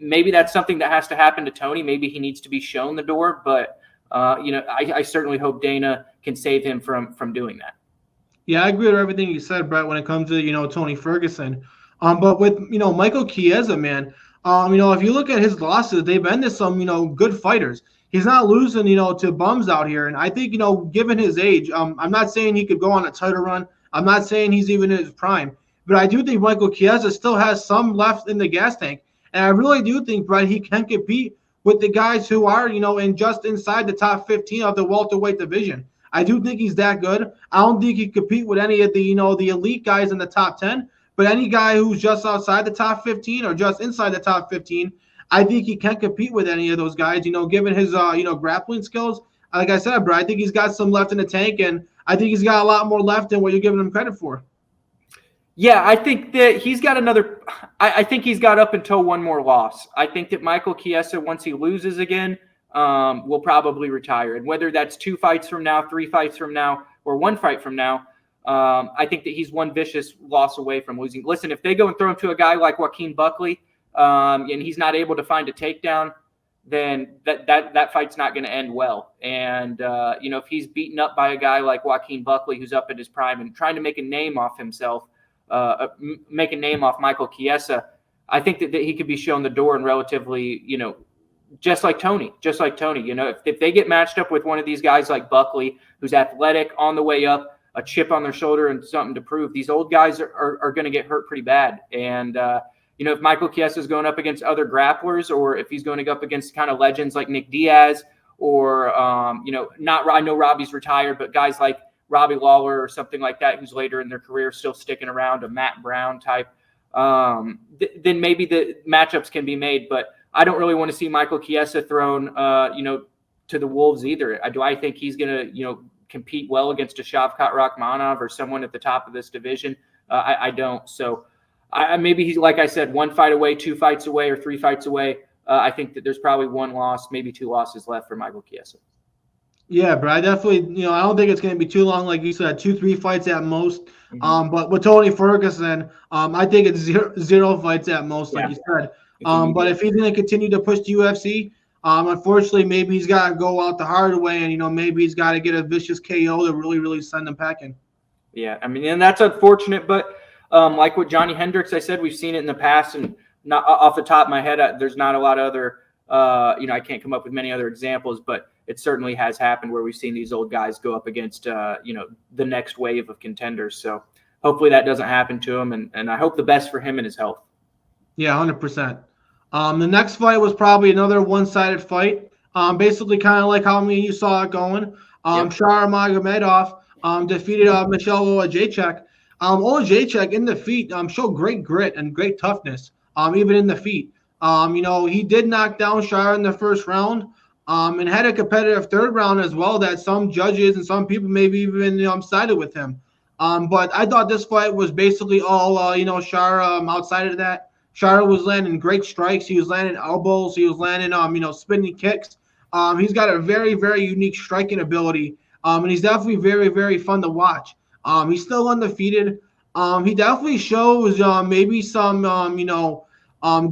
Speaker 2: Maybe that's something that has to happen to Tony. Maybe he needs to be shown the door, but, I certainly hope Dana can save him from doing that.
Speaker 1: Yeah, I agree with everything you said, Brett, when it comes to, Tony Ferguson. But with, Michael Chiesa, man, if you look at his losses, they've been to some, good fighters. He's not losing, to bums out here. And I think, given his age, I'm not saying he could go on a title run. I'm not saying he's even in his prime. But I do think Michael Chiesa still has some left in the gas tank. And I really do think, Brett, he can compete with the guys who are, in just inside the top 15 of the welterweight division. I do think he's that good. I don't think he can compete with any of the, the elite guys in the top 10. But any guy who's just outside the top 15 or just inside the top 15, I think he can compete with any of those guys, given his, grappling skills. Like I said, bro, I think he's got some left in the tank, and I think he's got a lot more left than what you're giving him credit for.
Speaker 2: Yeah, I think that he's got I think he's got up until one more loss. I think that Michael Chiesa, once he loses again, will probably retire. And whether that's 2 fights from now, 3 fights from now, or 1 fight from now, I think that he's one vicious loss away from losing. Listen, if they go and throw him to a guy like Joaquin Buckley, and he's not able to find a takedown, then that fight's not going to end well. And, if he's beaten up by a guy like Joaquin Buckley, who's up at his prime and trying to make a name off himself, make a name off Michael Chiesa, I think that he could be shown the door and relatively, just like Tony, if they get matched up with one of these guys like Buckley, who's athletic, on the way up, a chip on their shoulder and something to prove, these old guys are going to get hurt pretty bad. And, if Michael Chiesa is going up against other grapplers, or if he's going up against kind of legends like Nick Diaz, or, I know Robbie's retired, but guys like Robbie Lawler or something like that, who's later in their career still sticking around, a Matt Brown type, then maybe the matchups can be made. But I don't really want to see Michael Chiesa thrown, to the wolves either. Do I think he's going to, compete well against a Shavkat Rakhmonov or someone at the top of this division? I don't. So maybe he's, like I said, 1 fight away, 2 fights away, or 3 fights away. I think that there's probably 1 loss, maybe 2 losses left for Michael Chiesa.
Speaker 1: Yeah, but I definitely, I don't think it's going to be too long, like you said, 2-3 fights at most. Mm-hmm. But with Tony Ferguson, I think it's zero fights at most, like you said. But if he's going to continue to push the UFC, unfortunately, maybe he's got to go out the hard way, and maybe he's got to get a vicious KO to really, really send him packing. Yeah,
Speaker 2: and that's unfortunate, but like with Johnny Hendricks, I said we've seen it in the past, and not off the top of my head, there's not a lot of other, I can't come up with many other examples, but it certainly has happened where we've seen these old guys go up against, the next wave of contenders. So hopefully that doesn't happen to him, and I hope the best for him and his health.
Speaker 1: Yeah, 100%. The next fight was probably another one-sided fight. Basically kind of like how you saw it going.
Speaker 2: Yep.
Speaker 1: Shara Magomedov defeated Michelle Olajaychuk. Olajaychuk in the feet showed great grit and great toughness, even in the feet. He did knock down Shara in the first round and had a competitive third round as well that some judges and some people maybe even sided with him. But I thought this fight was basically all, Shara outside of that. Shara was landing great strikes. He was landing elbows. He was landing, spinning kicks. He's got a very, very unique striking ability. And he's definitely very, very fun to watch. He's still undefeated. He definitely shows maybe some,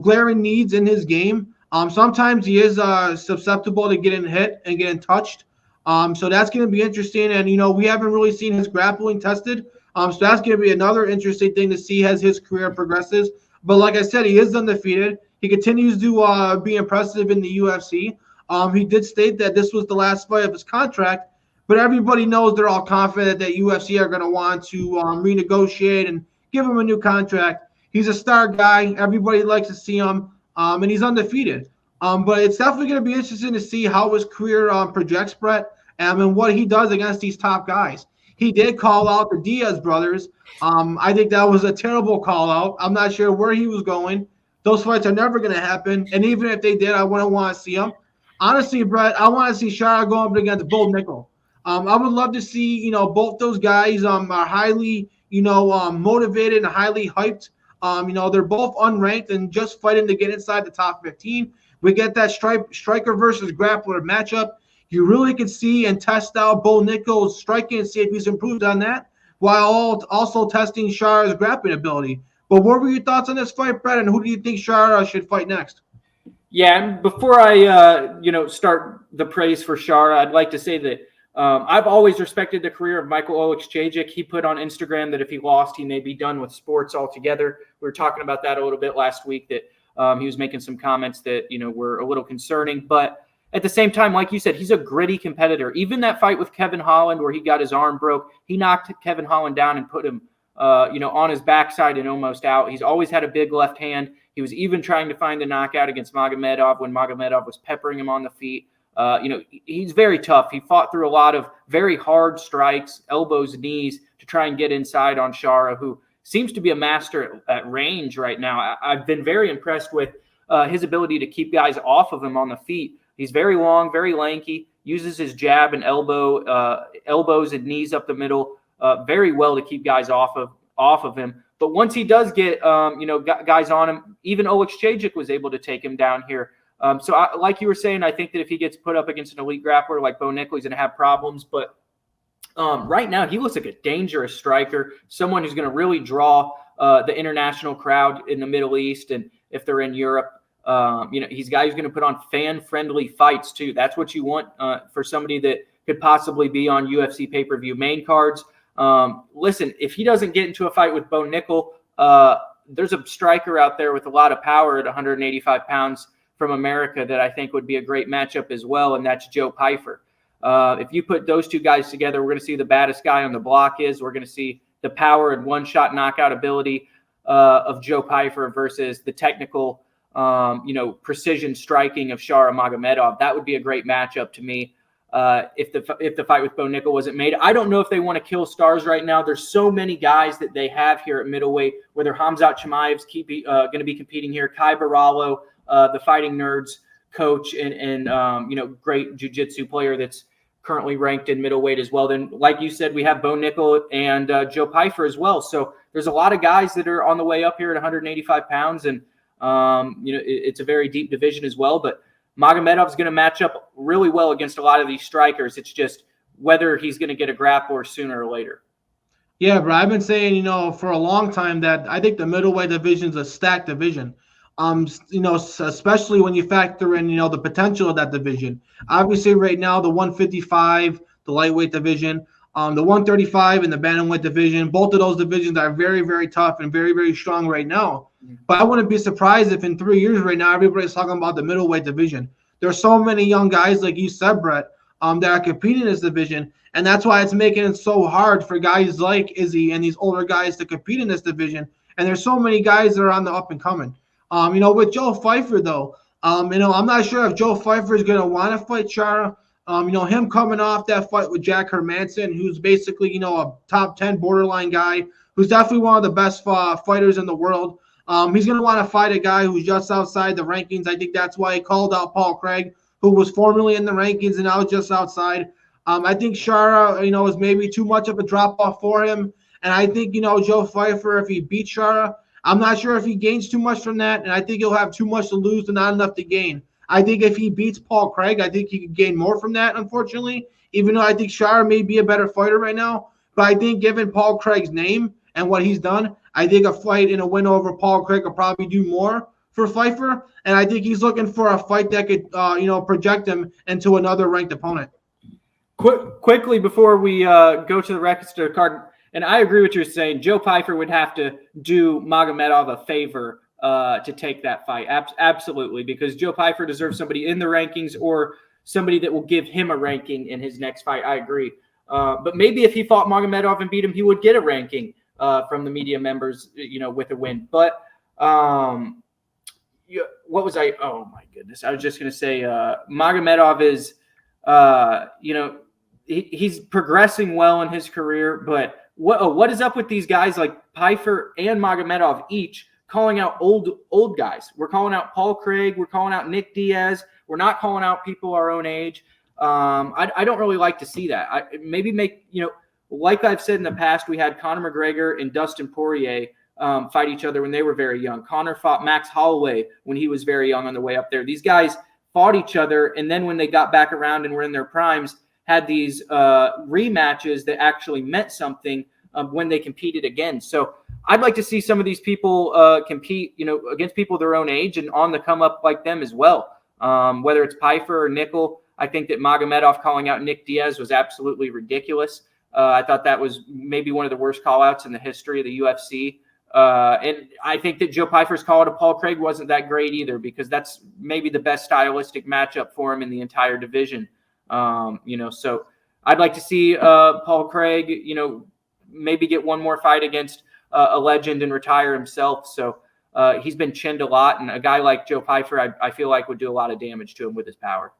Speaker 1: glaring needs in his game. Sometimes he is susceptible to getting hit and getting touched. So that's going to be interesting. And, we haven't really seen his grappling tested. So that's going to be another interesting thing to see as his career progresses. But like I said, he is undefeated. He continues to be impressive in the UFC. He did state that this was the last fight of his contract, but everybody knows they're all confident that UFC are going to want to renegotiate and give him a new contract. He's a star guy. Everybody likes to see him, and he's undefeated. But it's definitely going to be interesting to see how his career projects, Brett, and what he does against these top guys. He did call out the Diaz brothers. I think that was a terrible call out. I'm not sure where he was going. Those fights are never going to happen. And even if they did, I wouldn't want to see them. Honestly, Brett, I want to see Shara go up against Bull Nickel. I would love to see, both those guys are highly, motivated and highly hyped. They're both unranked and just fighting to get inside the top 15. We get that striker versus grappler matchup. You really can see and test out Bull Nickel's striking and see if he's improved on that, while also testing Shara's grappling ability. But what were your thoughts on this fight, Brett, and who do you think Shara should fight next?
Speaker 2: Yeah, and before I, start the praise for Shara, I'd like to say that I've always respected the career of Michael Oleksiejczuk. He put on Instagram that if he lost, he may be done with sports altogether. We were talking about that a little bit last week, that he was making some comments that, were a little concerning. But at the same time, like you said, he's a gritty competitor. Even that fight with Kevin Holland where he got his arm broke, he knocked Kevin Holland down and put him, on his backside and almost out. He's always had a big left hand. He was even trying to find the knockout against Magomedov when Magomedov was peppering him on the feet. He's very tough. He fought through a lot of very hard strikes, elbows, knees to try and get inside on Shara, who seems to be a master at range right now. I've been very impressed with his ability to keep guys off of him on the feet. He's very long, very lanky, uses his jab and elbows and knees up the middle very well to keep guys off of him. But once he does get, guys on him, even Oleksiejczuk was able to take him down here. Like you were saying, I think that if he gets put up against an elite grappler like Bo Nickel, he's going to have problems. But right now, he looks like a dangerous striker, someone who's going to really draw the international crowd in the Middle East. And if they're in Europe, he's a guy who's going to put on fan-friendly fights, too. That's what you want for somebody that could possibly be on UFC pay-per-view main cards. Listen, if he doesn't get into a fight with Bo Nickel, there's a striker out there with a lot of power at 185 pounds from America that I think would be a great matchup as well, and that's Joe Pyfer. If you put those two guys together, we're going to see the baddest guy on the block is. We're going to see the power and one-shot knockout ability of Joe Pyfer versus the technical, precision striking of Shara Magomedov. That would be a great matchup to me. If the fight with Bo Nickel wasn't made. I don't know if they want to kill stars right now. There's so many guys that they have here at middleweight, whether Khamzat Chimaev's going to be competing here, Kai Baralo, the Fighting Nerds coach and great jiu-jitsu player that's currently ranked in middleweight as well. Then, like you said, we have Bo Nickel and Joe Pyfer as well. So there's a lot of guys that are on the way up here at 185 pounds, and it's a very deep division as well. But Magomedov's going to match up really well against a lot of these strikers. It's just whether he's going to get a grappler sooner or later.
Speaker 1: Yeah, bro. I've been saying, for a long time that I think the middleweight division is a stacked division. Especially when you factor in, the potential of that division. Obviously, right now, the 155, the lightweight division, the 135 and the bantamweight division, both of those divisions are very, very tough and very, very strong right now. But I wouldn't be surprised if in 3 years right now everybody's talking about the middleweight division. There's so many young guys, like you said, Brett, that are competing in this division, and that's why it's making it so hard for guys like Izzy and these older guys to compete in this division. And there's so many guys that are on the up and coming. With Joe Pyfer though, I'm not sure if Joe Pyfer is going to want to fight Chara. Him coming off that fight with Jack Hermanson, who's basically, a top 10 borderline guy, who's definitely one of the best fighters in the world. He's going to want to fight a guy who's just outside the rankings. I think that's why he called out Paul Craig, who was formerly in the rankings and now just outside. I think Chara, is maybe too much of a drop-off for him. And I think, Joe Pyfer, if he beats Chara, I'm not sure if he gains too much from that. And I think he'll have too much to lose and not enough to gain. I think if he beats Paul Craig, I think he could gain more from that, unfortunately, even though I think Chara may be a better fighter right now. But I think given Paul Craig's name and what he's done, I think a fight and a win over Paul Craig will probably do more for Pyfer. And I think he's looking for a fight that could, project him into another ranked opponent.
Speaker 2: Quickly before we go to the register card, and I agree with what you're saying, Joe Pyfer would have to do Magomedov a favor to take that fight. Absolutely, because Joe Pyfer deserves somebody in the rankings or somebody that will give him a ranking in his next fight. I agree. But maybe if he fought Magomedov and beat him, he would get a ranking from the media members, with a win. But what was I? Oh, my goodness. I was just going to say Magomedov is, he's progressing well in his career. But what is up with these guys like Pyfer and Magomedov each calling out old guys? We're calling out Paul Craig. We're calling out Nick Diaz. We're not calling out people our own age. I don't really like to see that. Like I've said in the past, we had Conor McGregor and Dustin Poirier fight each other when they were very young. Conor fought Max Holloway when he was very young on the way up there. These guys fought each other, and then when they got back around and were in their primes, had these rematches that actually meant something when they competed again. So I'd like to see some of these people compete, against people their own age and on the come up like them as well. Whether it's Pyfer or Nickel, I think that Magomedov calling out Nick Diaz was absolutely ridiculous. I thought that was maybe one of the worst call-outs in the history of the UFC. And I think that Joe Pyfer's call to Paul Craig wasn't that great either, because that's maybe the best stylistic matchup for him in the entire division. So I'd like to see Paul Craig, maybe get one more fight against a legend and retire himself. So he's been chinned a lot, and a guy like Joe Pyfer, I feel like would do a lot of damage to him with his power.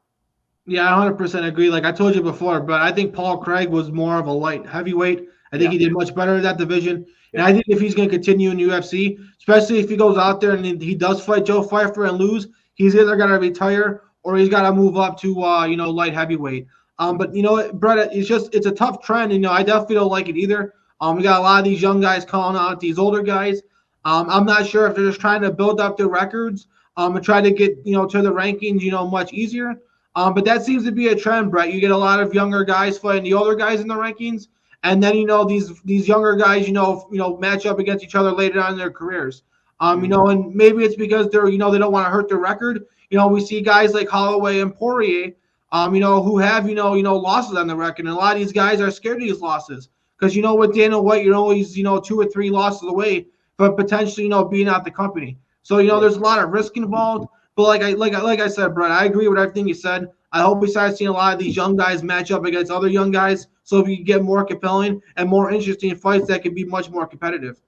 Speaker 1: Yeah, I 100% agree. Like I told you before, but I think Paul Craig was more of a light heavyweight. I think he did much better in that division. And I think if he's going to continue in UFC, especially if he goes out there and he does fight Joe Pyfer and lose, he's either got to retire or he's got to move up to, light heavyweight. But Brett, it's a tough trend. I definitely don't like it either. We got a lot of these young guys calling out these older guys. I'm not sure if they're just trying to build up their records and try to get, to the rankings, much easier. But that seems to be a trend, Brett. You get a lot of younger guys fighting the older guys in the rankings. And then, these younger guys, match up against each other later on in their careers. And maybe it's because they're, they don't want to hurt their record. We see guys like Holloway and Poirier, who have, losses on the record. And a lot of these guys are scared of these losses. Because, with Dana White, you're always, 2 or 3 losses away from potentially, being out the company. So, there's a lot of risk involved. But like I said, Brett, I agree with everything you said. I hope we start seeing a lot of these young guys match up against other young guys, so we can get more compelling and more interesting fights that can be much more competitive.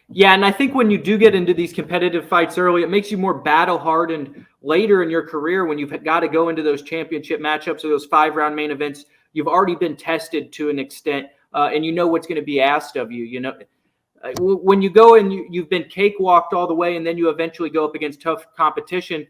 Speaker 2: Yeah, and I think when you do get into these competitive fights early, it makes you more battle-hardened later in your career when you've got to go into those championship matchups or those 5-round main events. You've already been tested to an extent, and you know what's going to be asked of you. When you go and you've been cakewalked all the way, and then you eventually go up against tough competition,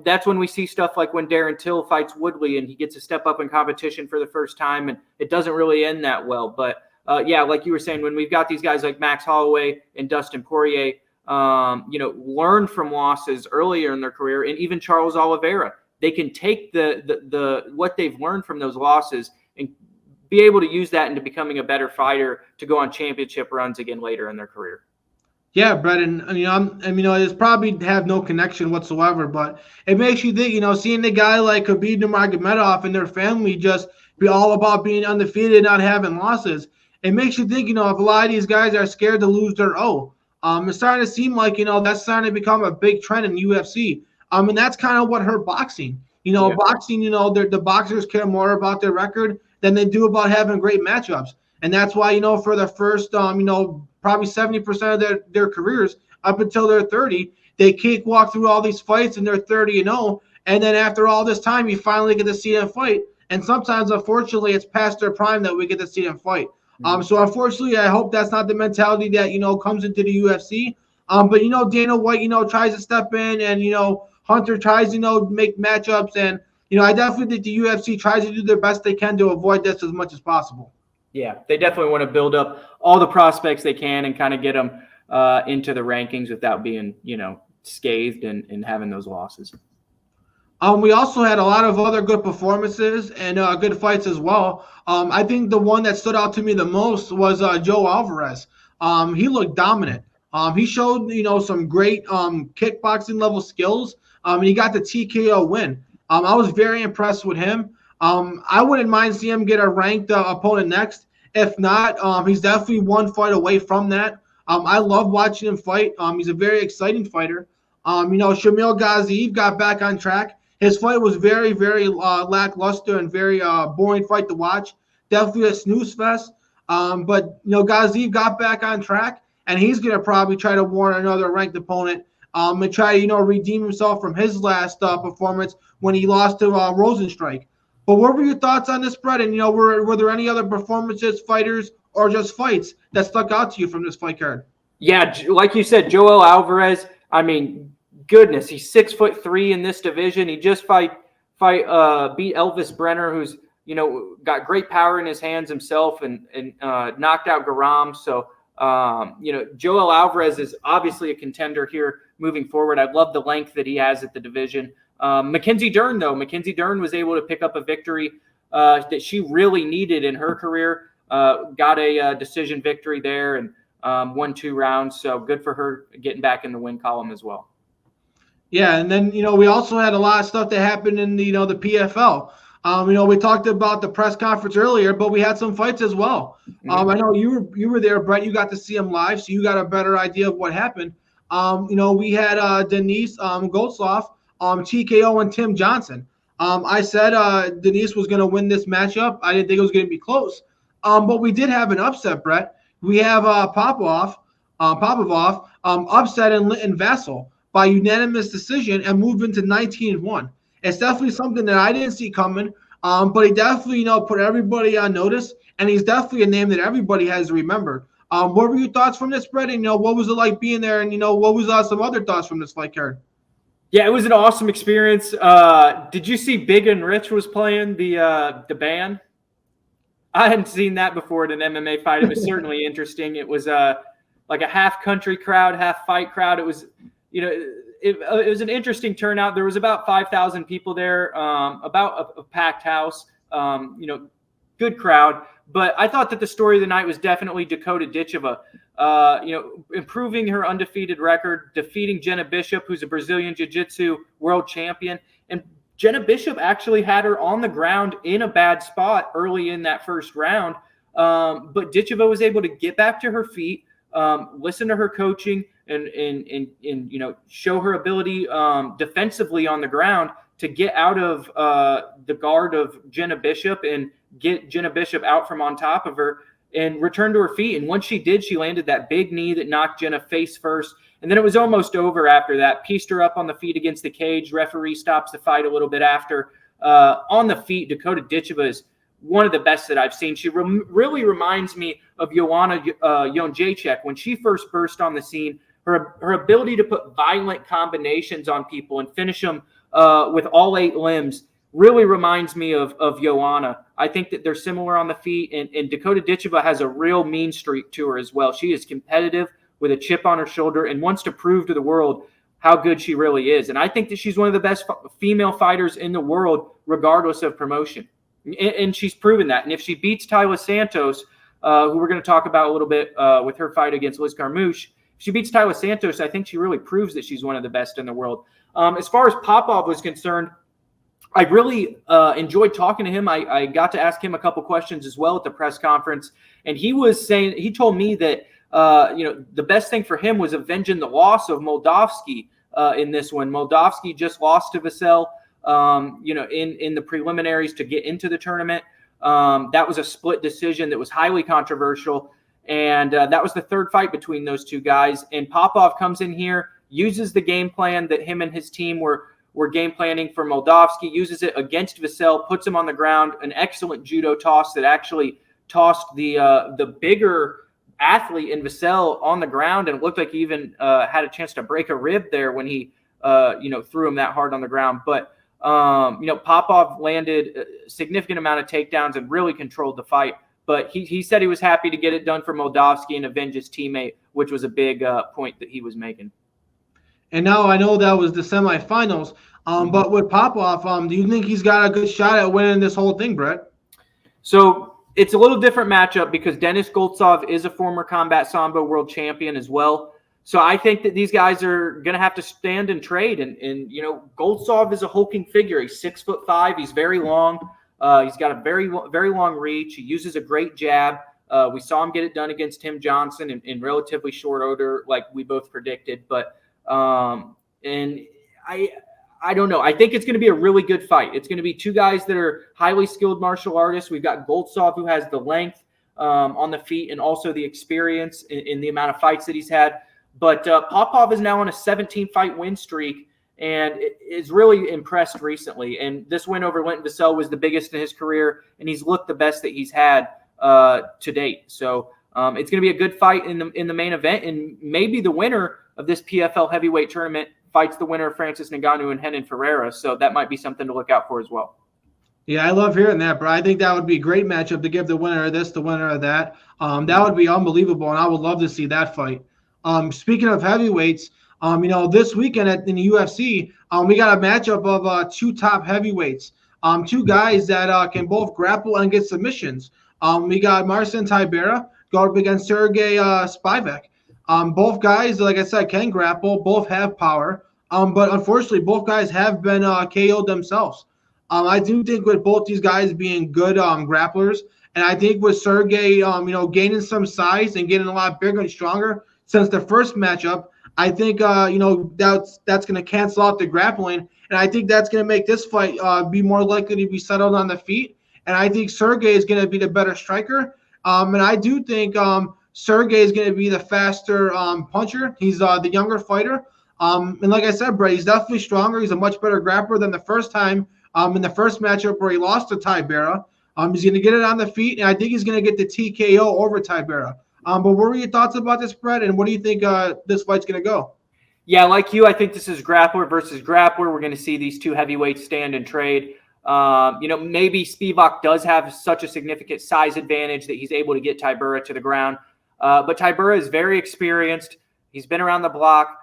Speaker 2: that's when we see stuff like when Darren Till fights Woodley and he gets to step up in competition for the first time, and it doesn't really end that well. But like you were saying, when we've got these guys like Max Holloway and Dustin Poirier, learn from losses earlier in their career, and even Charles Oliveira, they can take the what they've learned from those losses and be able to use that into becoming a better fighter to go on championship runs again later in their career.
Speaker 1: Yeah, Brett, and it's probably have no connection whatsoever, but it makes you think, seeing the guy like Khabib Nurmagomedov and their family just be all about being undefeated, not having losses. It makes you think, if a lot of these guys are scared to lose their O. It's starting to seem like, that's starting to become a big trend in UFC. And that's kind of what hurt boxing. Boxing, the boxers care more about their record than they do about having great matchups. And that's why, for the first, probably 70% of their careers up until they're 30, they cakewalk through all these fights and they're 30-0. And then after all this time, you finally get to see them fight. And sometimes, unfortunately, it's past their prime that we get to see them fight. So unfortunately, I hope that's not the mentality that, comes into the UFC. But, Dana White, tries to step in, and, Hunter tries, make matchups. And, I definitely think the UFC tries to do their best they can to avoid this as much as possible.
Speaker 2: Yeah, they definitely want to build up all the prospects they can and kind of get them into the rankings without being, scathed and having those losses.
Speaker 1: We also had a lot of other good performances and good fights as well. I think the one that stood out to me the most was Joe Alvarez. He looked dominant. He showed, some great kickboxing level skills, and he got the TKO win. I was very impressed with him. I wouldn't mind seeing him get a ranked opponent next. If not, he's definitely one fight away from that. I love watching him fight. He's a very exciting fighter. Shamil Gaziev got back on track. His fight was very, very lackluster and very boring fight to watch. Definitely a snooze fest. But Gaziev got back on track, and he's going to probably try to warn another ranked opponent and try to, redeem himself from his last performance when he lost to Rosenstrike. But what were your thoughts on this, Brett? And, were there any other performances, fighters, or just fights that stuck out to you from this fight card?
Speaker 2: Yeah, like you said, Joel Alvarez, I mean, goodness, he's 6'3" in this division. He just beat Elvis Brenner, who's got great power in his hands himself, and knocked out Garam. So Joel Alvarez is obviously a contender here moving forward. I love the length that he has at the division. Mackenzie Dern was able to pick up a victory that she really needed in her career. Got a decision victory there and won 2 rounds. So good for her getting back in the win column as well.
Speaker 1: Yeah, and then, we also had a lot of stuff that happened in the PFL. We talked about the press conference earlier, but we had some fights as well. I know you were there, Brett. You got to see them live, so you got a better idea of what happened. We had Denise Goldsloff, TKO, and Tim Johnson. I said Denise was going to win this matchup. I didn't think it was going to be close. But we did have an upset, Brett. We have Popov upset in Vassal by unanimous decision and moved into 19-1. It's definitely something that I didn't see coming, but he definitely, put everybody on notice, and he's definitely a name that everybody has remembered. What were your thoughts from this, Brett? And, what was it like being there? And, what was some other thoughts from this fight card?
Speaker 2: Yeah, it was an awesome experience. Did you see Big and Rich was playing the band? I hadn't seen that before at an MMA fight. It was certainly interesting. It was like a half country crowd, half fight crowd. It was, it was an interesting turnout. There was about 5,000 people there, about a packed house, good crowd. But I thought that the story of the night was definitely Dakota Ditcheva, improving her undefeated record, defeating Jenna Bishop, who's a Brazilian Jiu-Jitsu world champion. And Jenna Bishop actually had her on the ground in a bad spot early in that first round. But Ditcheva was able to get back to her feet, listen to her coaching, and show her ability defensively on the ground to get out of the guard of Jenna Bishop and get Jenna Bishop out from on top of her and return to her feet. And once she did, she landed that big knee that knocked Jenna face first. And then it was almost over after that. Pieced her up on the feet against the cage. Referee stops the fight a little bit after. On the feet, Dakota Ditcheva is one of the best that I've seen. She really reminds me of Joanna Jędrzejczyk when she first burst on the scene. Her ability to put violent combinations on people and finish them with all 8 limbs really reminds me of Joanna. I think that they're similar on the feet, and Dakota Ditcheva has a real mean streak to her as well. She is competitive with a chip on her shoulder and wants to prove to the world how good she really is. And I think that she's one of the best female fighters in the world, regardless of promotion. And she's proven that. And if she beats Taila Santos, who we're going to talk about a little bit with her fight against Liz Carmouche, if she beats Taila Santos, I think she really proves that she's one of the best in the world. As far as Popov was concerned, I really enjoyed talking to him. I got to ask him a couple questions as well at the press conference. And he was saying, he told me that the best thing for him was avenging the loss of Moldavsky in this one. Moldavsky just lost to Vassell, in the preliminaries to get into the tournament. That was a split decision that was highly controversial. And that was the third fight between those two guys. And Popov comes in here, uses the game plan that him and his team were game planning for Moldavsky, uses it against Vassell, puts him on the ground, an excellent judo toss that actually tossed the bigger athlete in Vassell on the ground, and it looked like he even had a chance to break a rib there when he threw him that hard on the ground. But Popov landed a significant amount of takedowns and really controlled the fight. But he said he was happy to get it done for Moldavsky and avenge his teammate, which was a big point that he was making.
Speaker 1: And now I know that was the semifinals, but with Popov, do you think he's got a good shot at winning this whole thing, Brett?
Speaker 2: So it's a little different matchup because Denis Goltsov is a former Combat Sambo world champion as well. So I think that these guys are going to have to stand and trade. And Goltsov is a hulking figure. He's 6'5". He's very long. He's got a very, very long reach. He uses a great jab. We saw him get it done against Tim Johnson in relatively short order, like we both predicted. But and I don't know. I think it's going to be a really good fight. It's going to be two guys that are highly skilled martial artists. We've got Goltsov, who has the length on the feet and also the experience in the amount of fights that he's had. But Popov is now on a 17-fight win streak and is really impressed recently. And this win over Linton Vassell was the biggest in his career, and he's looked the best that he's had to date. So it's going to be a good fight in the main event, and maybe the winner of this PFL heavyweight tournament fights the winner of Francis Ngannou and Renan Ferreira. So that might be something to look out for as well.
Speaker 1: Yeah, I love hearing that, bro. I think that would be a great matchup to give the winner of this, the winner of that. That would be unbelievable, and I would love to see that fight. Speaking of heavyweights, this weekend in the UFC, we got a matchup of two top heavyweights, two guys that can both grapple and get submissions. We got Marcin Tybura going up against Sergey Spivak. Both guys, like I said, can grapple. Both have power, but unfortunately, both guys have been KO'd themselves. I do think with both these guys being good grapplers, and I think with Sergey, gaining some size and getting a lot bigger and stronger since the first matchup, I think that's going to cancel out the grappling, and I think that's going to make this fight be more likely to be settled on the feet. And I think Sergey is going to be the better striker, and I do think Sergey is going to be the faster puncher. He's the younger fighter, and like I said, Brett, he's definitely stronger. He's a much better grappler than the first time in the first matchup where he lost to Tybura. He's going to get it on the feet, and I think he's going to get the TKO over Tybura. But what were your thoughts about this, Brett, and what do you think this fight's going to go?
Speaker 2: Yeah, like you, I think this is grappler versus grappler. We're going to see these two heavyweights stand and trade. Maybe Spivak does have such a significant size advantage that he's able to get Tybura to the ground. But Tybura is very experienced. He's been around the block.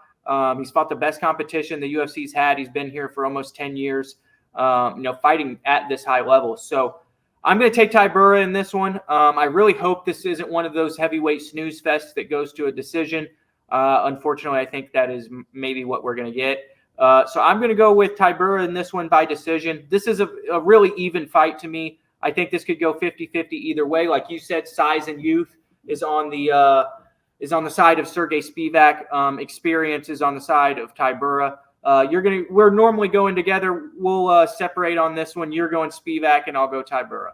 Speaker 2: He's fought the best competition the UFC's had. He's been here for almost 10 years, fighting at this high level. So I'm going to take Tybura in this one. I really hope this isn't one of those heavyweight snooze fests that goes to a decision. Unfortunately, I think that is maybe what we're going to get. So I'm going to go with Tybura in this one by decision. This is a really even fight to me. I think this could go 50-50 either way. Like you said, size and youth is on the side of Sergey Spivak. Experience is on the side of Tybura. We're normally going together. We'll separate on this one. You're going Spivak, and I'll go Tybura.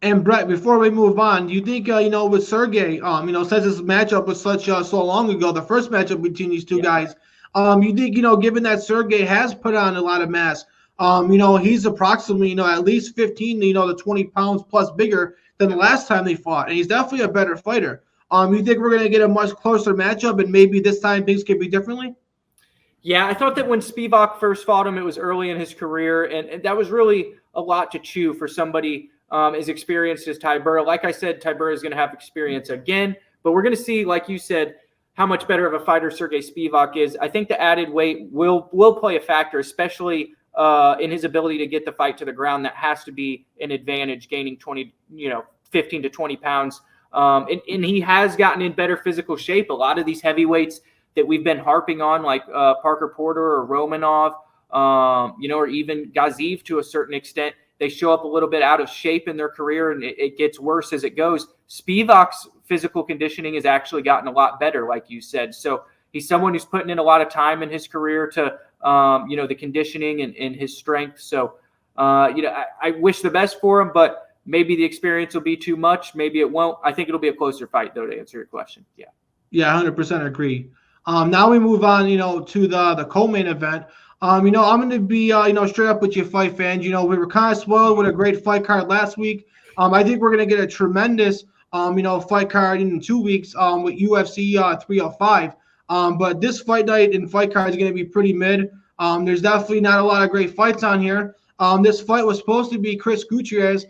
Speaker 1: And Brett, before we move on, do you think with Sergey, since this matchup was so long ago, the first matchup between these two guys, you think given that Sergey has put on a lot of mass, he's approximately at least 15 to 20 pounds plus bigger than the last time they fought, and he's definitely a better fighter. You think we're going to get a much closer matchup, and maybe this time things could be differently?
Speaker 2: Yeah, I thought that when Spivak first fought him, it was early in his career, and that was really a lot to chew for somebody as experienced as Tybura. Like I said, Tybura is going to have experience again, but we're going to see, like you said, how much better of a fighter Sergey Spivak is. I think the added weight will play a factor, especially in his ability to get the fight to the ground. That has to be an advantage, gaining 15 to 20 pounds. And he has gotten in better physical shape. A lot of these heavyweights that we've been harping on, like Parker Porter or Romanov, or even Gaziev to a certain extent, they show up a little bit out of shape in their career, and it gets worse as it goes. Spivak's physical conditioning has actually gotten a lot better, like you said. So he's someone who's putting in a lot of time in his career to, the conditioning and his strength. So, I wish the best for him, but maybe the experience will be too much. Maybe it won't. I think it'll be a closer fight, though, to answer your question. Yeah.
Speaker 1: Yeah, 100% agree. Now we move on, to the co-main event. I'm going to be, straight up with you fight fans. We were kind of spoiled with a great fight card last week. I think we're going to get a tremendous, fight card in 2 weeks with UFC 305. But this fight night and fight card is going to be pretty mid. There's definitely not a lot of great fights on here. This fight was supposed to be Chris Gutierrez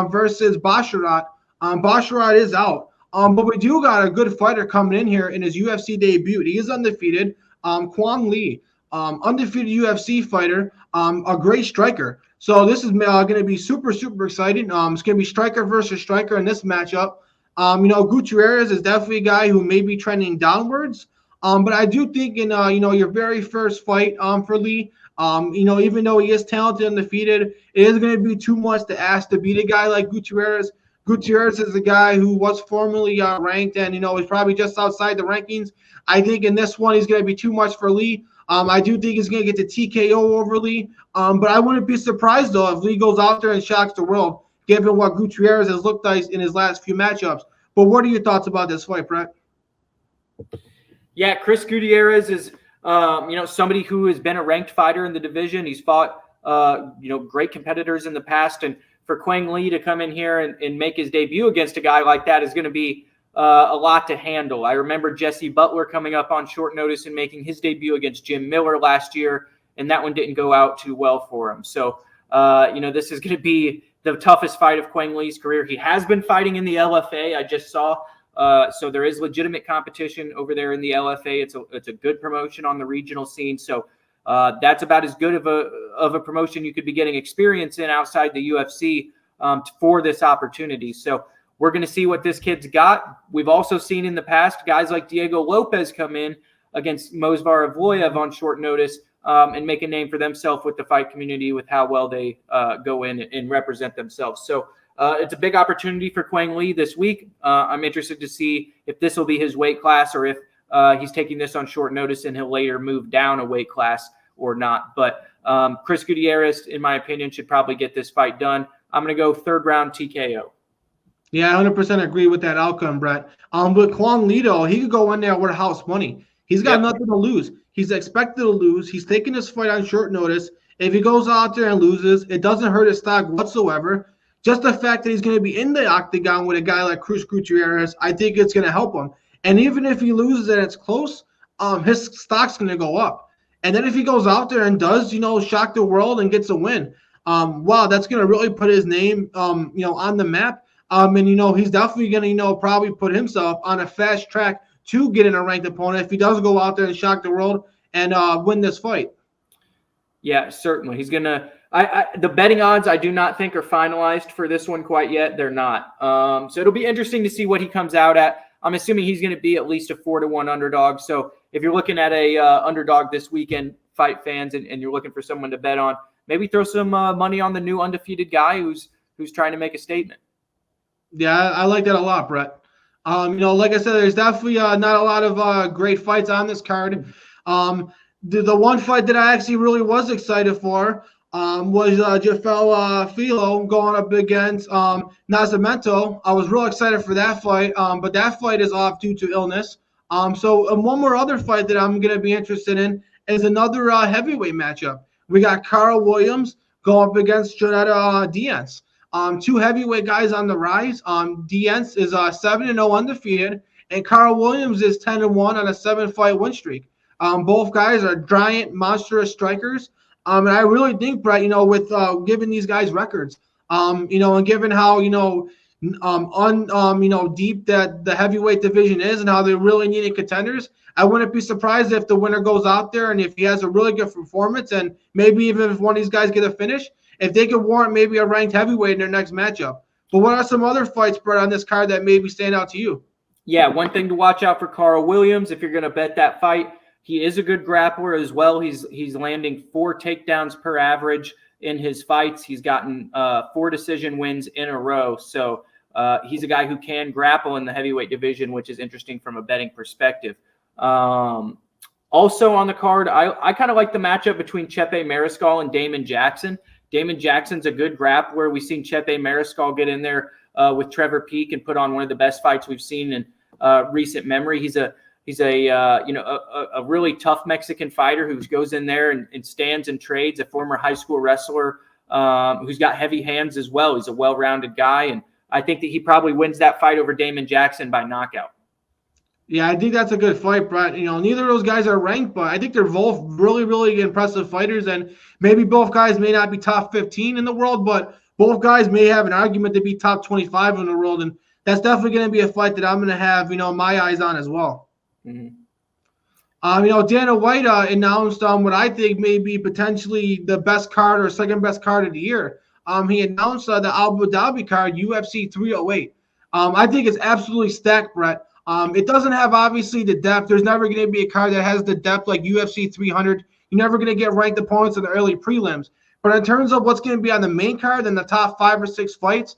Speaker 1: versus Basharat. Basharat is out. But we do got a good fighter coming in here in his UFC debut. He is undefeated. Quan Lee, undefeated UFC fighter, a great striker. So this is going to be super, super exciting. It's going to be striker versus striker in this matchup. Gutierrez is definitely a guy who may be trending downwards. But I do think in, your very first fight for Lee, even though he is talented and undefeated, it is going to be too much to ask to beat a guy like Gutierrez. Gutierrez is a guy who was formerly ranked and, is probably just outside the rankings. I think in this one, he's going to be too much for Lee. I do think he's going to get the TKO over Lee. But I wouldn't be surprised, though, if Lee goes out there and shocks the world, given what Gutierrez has looked like in his last few matchups. But what are your thoughts about this fight, Brett?
Speaker 2: Yeah, Chris Gutierrez is, somebody who has been a ranked fighter in the division. He's fought, great competitors in the past. And for Quang Lee to come in here and make his debut against a guy like that is going to be a lot to handle. I remember Jesse Butler coming up on short notice and making his debut against Jim Miller last year, and that one didn't go out too well for him. So, this is going to be the toughest fight of Quang Lee's career. He has been fighting in the LFA, I just saw. So there is legitimate competition over there in the LFA. It's a good promotion on the regional scene. So that's about as good of a promotion you could be getting experience in outside the UFC for this opportunity. So we're going to see what this kid's got. We've also seen in the past guys like Diego Lopez come in against Mozvar Evloev on short notice and make a name for themselves with the fight community with how well they go in and represent themselves. So it's a big opportunity for Quang Lee this week. I'm interested to see if this will be his weight class or if he's taking this on short notice and he'll later move down a weight class or not. But Chris Gutierrez, in my opinion, should probably get this fight done. I'm going to go third round TKO.
Speaker 1: Yeah, I 100% agree with that outcome, Brett. But Quan Lee, though, he could go in there with house money. He's got nothing to lose. He's expected to lose. He's taking this fight on short notice. If he goes out there and loses, it doesn't hurt his stock whatsoever. Just the fact that he's going to be in the octagon with a guy like Chris Gutierrez, I think it's going to help him. And even if he loses and it's close, his stock's going to go up. And then if he goes out there and does, shock the world and gets a win, wow, that's going to really put his name, on the map. And, he's definitely going to, probably put himself on a fast track to get in a ranked opponent if he does go out there and shock the world and win this fight. Yeah,
Speaker 2: certainly. He's going to the betting odds I do not think are finalized for this one quite yet. They're not. So it'll be interesting to see what he comes out at. I'm assuming he's going to be at least a 4-1 underdog. So if you're looking at a underdog this weekend, fight fans, and you're looking for someone to bet on, maybe throw some money on the new undefeated guy who's trying to make a statement.
Speaker 1: Yeah, I like that a lot, Brett. Like I said, there's definitely not a lot of great fights on this card. The one fight that I actually really was excited for was Jafel Filo going up against Nascimento. I was real excited for that fight, but that fight is off due to illness. So one more other fight that I'm going to be interested in is another heavyweight matchup. We got Carl Williams going up against Jonetta Diaz. Two heavyweight guys on the rise. Diaz is 7-0 undefeated, and Carl Williams is 10-1 on a 7-fight win streak. Both guys are giant, monstrous strikers. And I really think, Brett, with giving these guys records, and given how, deep that the heavyweight division is and how they really needed contenders, I wouldn't be surprised if the winner goes out there and if he has a really good performance and maybe even if one of these guys get a finish, if they could warrant maybe a ranked heavyweight in their next matchup. But what are some other fights, Brett, on this card that maybe stand out to you?
Speaker 2: Yeah, one thing to watch out for Carl Williams, if you're going to bet that fight, he is a good grappler as well. He's landing 4 takedowns per average in his fights. He's gotten 4 decision wins in a row. So He's a guy who can grapple in the heavyweight division, which is interesting from a betting perspective. Also on the card, I kind of like the matchup between Chepe Mariscal and Damon Jackson. Damon Jackson's a good grappler. We've seen Chepe Mariscal get in there with Trevor Peek and put on one of the best fights we've seen in recent memory. He's a really tough Mexican fighter who goes in there and stands and trades, a former high school wrestler who's got heavy hands as well. He's a well-rounded guy, and I think that he probably wins that fight over Damon Jackson by knockout.
Speaker 1: Yeah, I think that's a good fight, Brett. Neither of those guys are ranked, but I think they're both really, really impressive fighters, and maybe both guys may not be top 15 in the world, but both guys may have an argument to be top 25 in the world, and that's definitely going to be a fight that I'm going to have, my eyes on as well.
Speaker 2: Mm-hmm.
Speaker 1: Dana White announced what I think may be potentially the best card or second best card of the year. He announced the Abu Dhabi card, UFC 308. I think it's absolutely stacked, Brett. It doesn't have, obviously, the depth. There's never going to be a card that has the depth like UFC 300. You're never going to get ranked opponents in the early prelims. But in terms of what's going to be on the main card and the top 5 or 6 fights,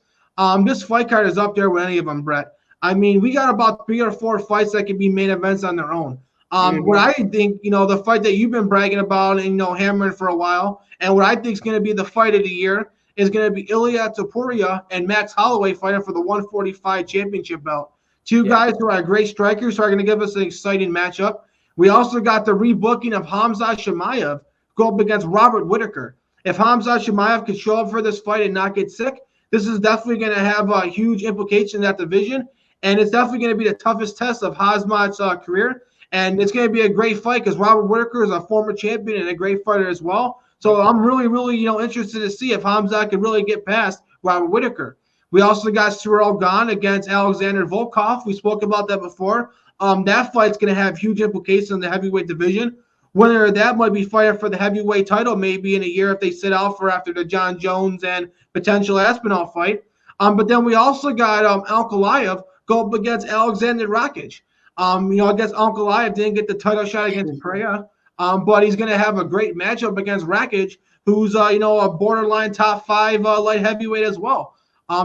Speaker 1: this fight card is up there with any of them, Brett. I mean, we got about 3 or 4 fights that can be main events on their own. What I think, the fight that you've been bragging about and, hammering for a while, and what I think is going to be the fight of the year is going to be Ilia Topuria and Max Holloway fighting for the 145 championship belt. Two guys who are great strikers who are going to give us an exciting matchup. We also got the rebooking of Khamzat Chimaev go up against Robert Whittaker. If Khamzat Chimaev could show up for this fight and not get sick, this is definitely going to have a huge implication in that division, and it's definitely going to be the toughest test of Khamzat's career. And it's going to be a great fight because Robert Whittaker is a former champion and a great fighter as well. So I'm really, really, interested to see if Khamzat can really get past Robert Whittaker. We also got Ciryl Gane against Alexandre Volkov. We spoke about that before. That fight's going to have huge implications in the heavyweight division. Winner of that might be fighting for the heavyweight title maybe in a year if they sit out for after the John Jones and potential Aspinall fight. But then we also got Ankalaev go up against Alexander Rakic. I guess Ankalaev didn't get the title shot against Pereira, but he's going to have a great matchup against Rakic, who's, a borderline top 5 light heavyweight as well.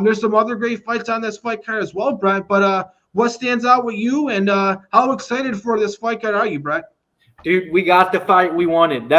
Speaker 1: There's some other great fights on this fight card as well, Brett. But what stands out with you, and how excited for this fight card are you, Brett?
Speaker 2: Dude, we got the fight we wanted.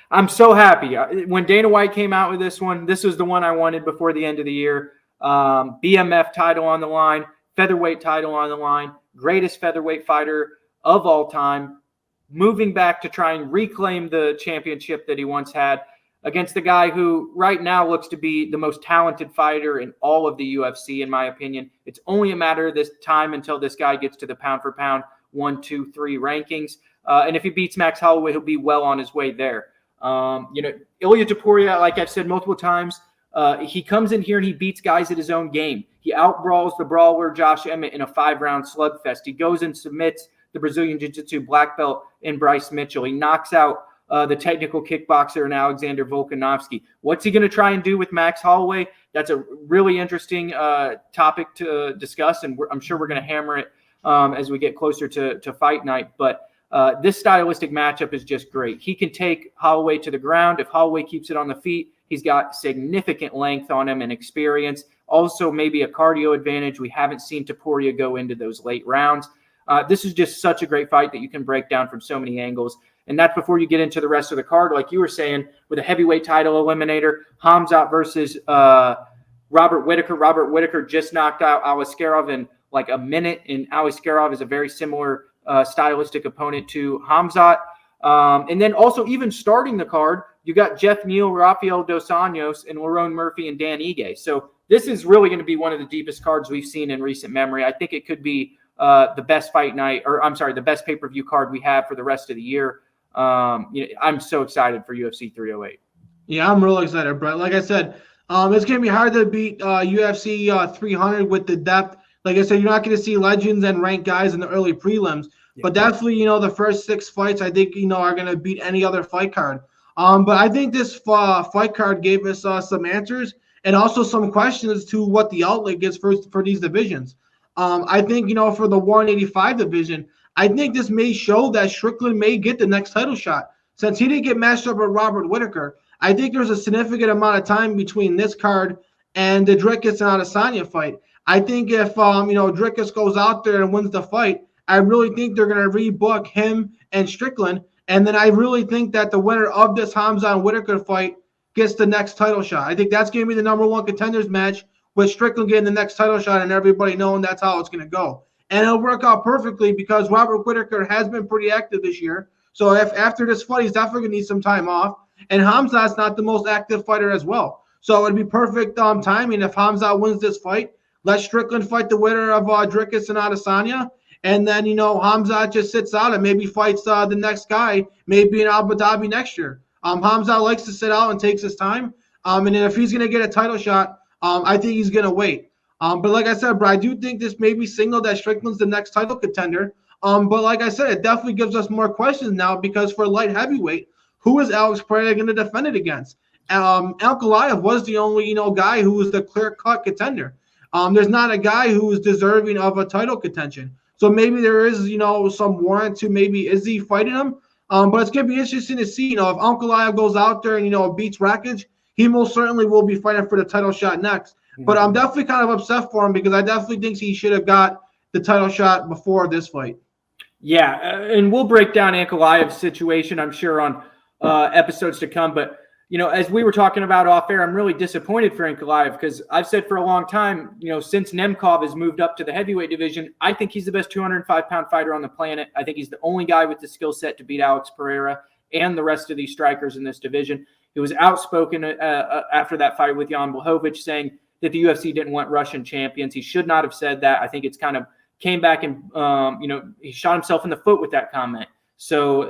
Speaker 2: I'm so happy. When Dana White came out with this one, this was the one I wanted before the end of the year. BMF title on the line, featherweight title on the line, greatest featherweight fighter of all time, moving back to try and reclaim the championship that he once had against the guy who right now looks to be the most talented fighter in all of the UFC, in my opinion. It's only a matter of this time until this guy gets to the pound-for-pound 1, 2, 3 rankings. And if he beats Max Holloway, he'll be well on his way there. Ilia Topuria, like I've said multiple times, he comes in here and he beats guys at his own game. He outbrawls the brawler Josh Emmett in a 5-round slugfest. He goes and submits the Brazilian Jiu-Jitsu black belt in Bryce Mitchell. He knocks out the technical kickboxer in Alexander Volkanovski. What's he going to try and do with Max Holloway? That's a really interesting topic to discuss, and I'm sure we're going to hammer it as we get closer to fight night. But this stylistic matchup is just great. He can take Holloway to the ground. If Holloway keeps it on the feet, he's got significant length on him and experience. Also, maybe a cardio advantage. We haven't seen Topuria go into those late rounds. This is just such a great fight that you can break down from so many angles. And that's before you get into the rest of the card, like you were saying, with a heavyweight title eliminator, Khamzat versus Robert Whittaker. Robert Whittaker just knocked out Alexandre in like a minute, and Alexandre is a very similar stylistic opponent to Khamzat. And then also even starting the card, you got Jeff Neal, Rafael Dos Anjos, and Lerone Murphy and Dan Ige. So this is really going to be one of the deepest cards we've seen in recent memory. I think it could be the best fight night, the best pay-per-view card we have for the rest of the year. I'm so excited for UFC 308.
Speaker 1: Yeah, I'm really excited, Brett. Like I said, it's going to be hard to beat UFC 300 with the depth. Like I said, you're not going to see legends and ranked guys in the early prelims. Yeah. But definitely, the first 6 fights, I think, are going to beat any other fight card. But I think this fight card gave us some answers and also some questions to what the outlet gets for these divisions. I think, for the 185 division, I think this may show that Strickland may get the next title shot. Since he didn't get matched up with Robert Whittaker, I think there's a significant amount of time between this card and the Dricus and Adesanya fight. I think if Dricus goes out there and wins the fight, I really think they're going to rebook him and Strickland. And then I really think that the winner of this Hamza and Whitaker fight gets the next title shot. I think that's going to be the number one contenders match, with Strickland getting the next title shot and everybody knowing that's how it's going to go. And it'll work out perfectly because Robert Whitaker has been pretty active this year. So if after this fight, he's definitely going to need some time off. And Hamza's not the most active fighter as well. So it'd be perfect timing if Hamza wins this fight. Let Strickland fight the winner of Dricus and Adesanya. And then, Hamza just sits out and maybe fights the next guy, maybe in Abu Dhabi next year. Hamza likes to sit out and takes his time. And then if he's going to get a title shot, I think he's going to wait. But like I said, bro, I do think this may be signaled that Strickland's the next title contender. But like I said, it definitely gives us more questions now because for light heavyweight, who is Alex Pereira going to defend it against? Ankalaev was the only, guy who was the clear-cut contender. There's not a guy who is deserving of a title contention. So maybe there is, some warrant to maybe Izzy fighting him. But it's going to be interesting to see, if Ankalaev goes out there and, beats Rakic, he most certainly will be fighting for the title shot next. Mm-hmm. But I'm definitely kind of upset for him because I definitely think he should have got the title shot before this fight.
Speaker 2: Yeah, and we'll break down Ankalaev's situation, I'm sure, on episodes to come. But, as we were talking about off air, I'm really disappointed for Ankalaev because I've said for a long time, since Nemkov has moved up to the heavyweight division, I think he's the best 205-pound fighter on the planet. I think he's the only guy with the skill set to beat Alex Pereira and the rest of these strikers in this division. He was outspoken after that fight with Jan Blachowicz saying that the UFC didn't want Russian champions. He should not have said that. I think it's kind of came back and, he shot himself in the foot with that comment. So,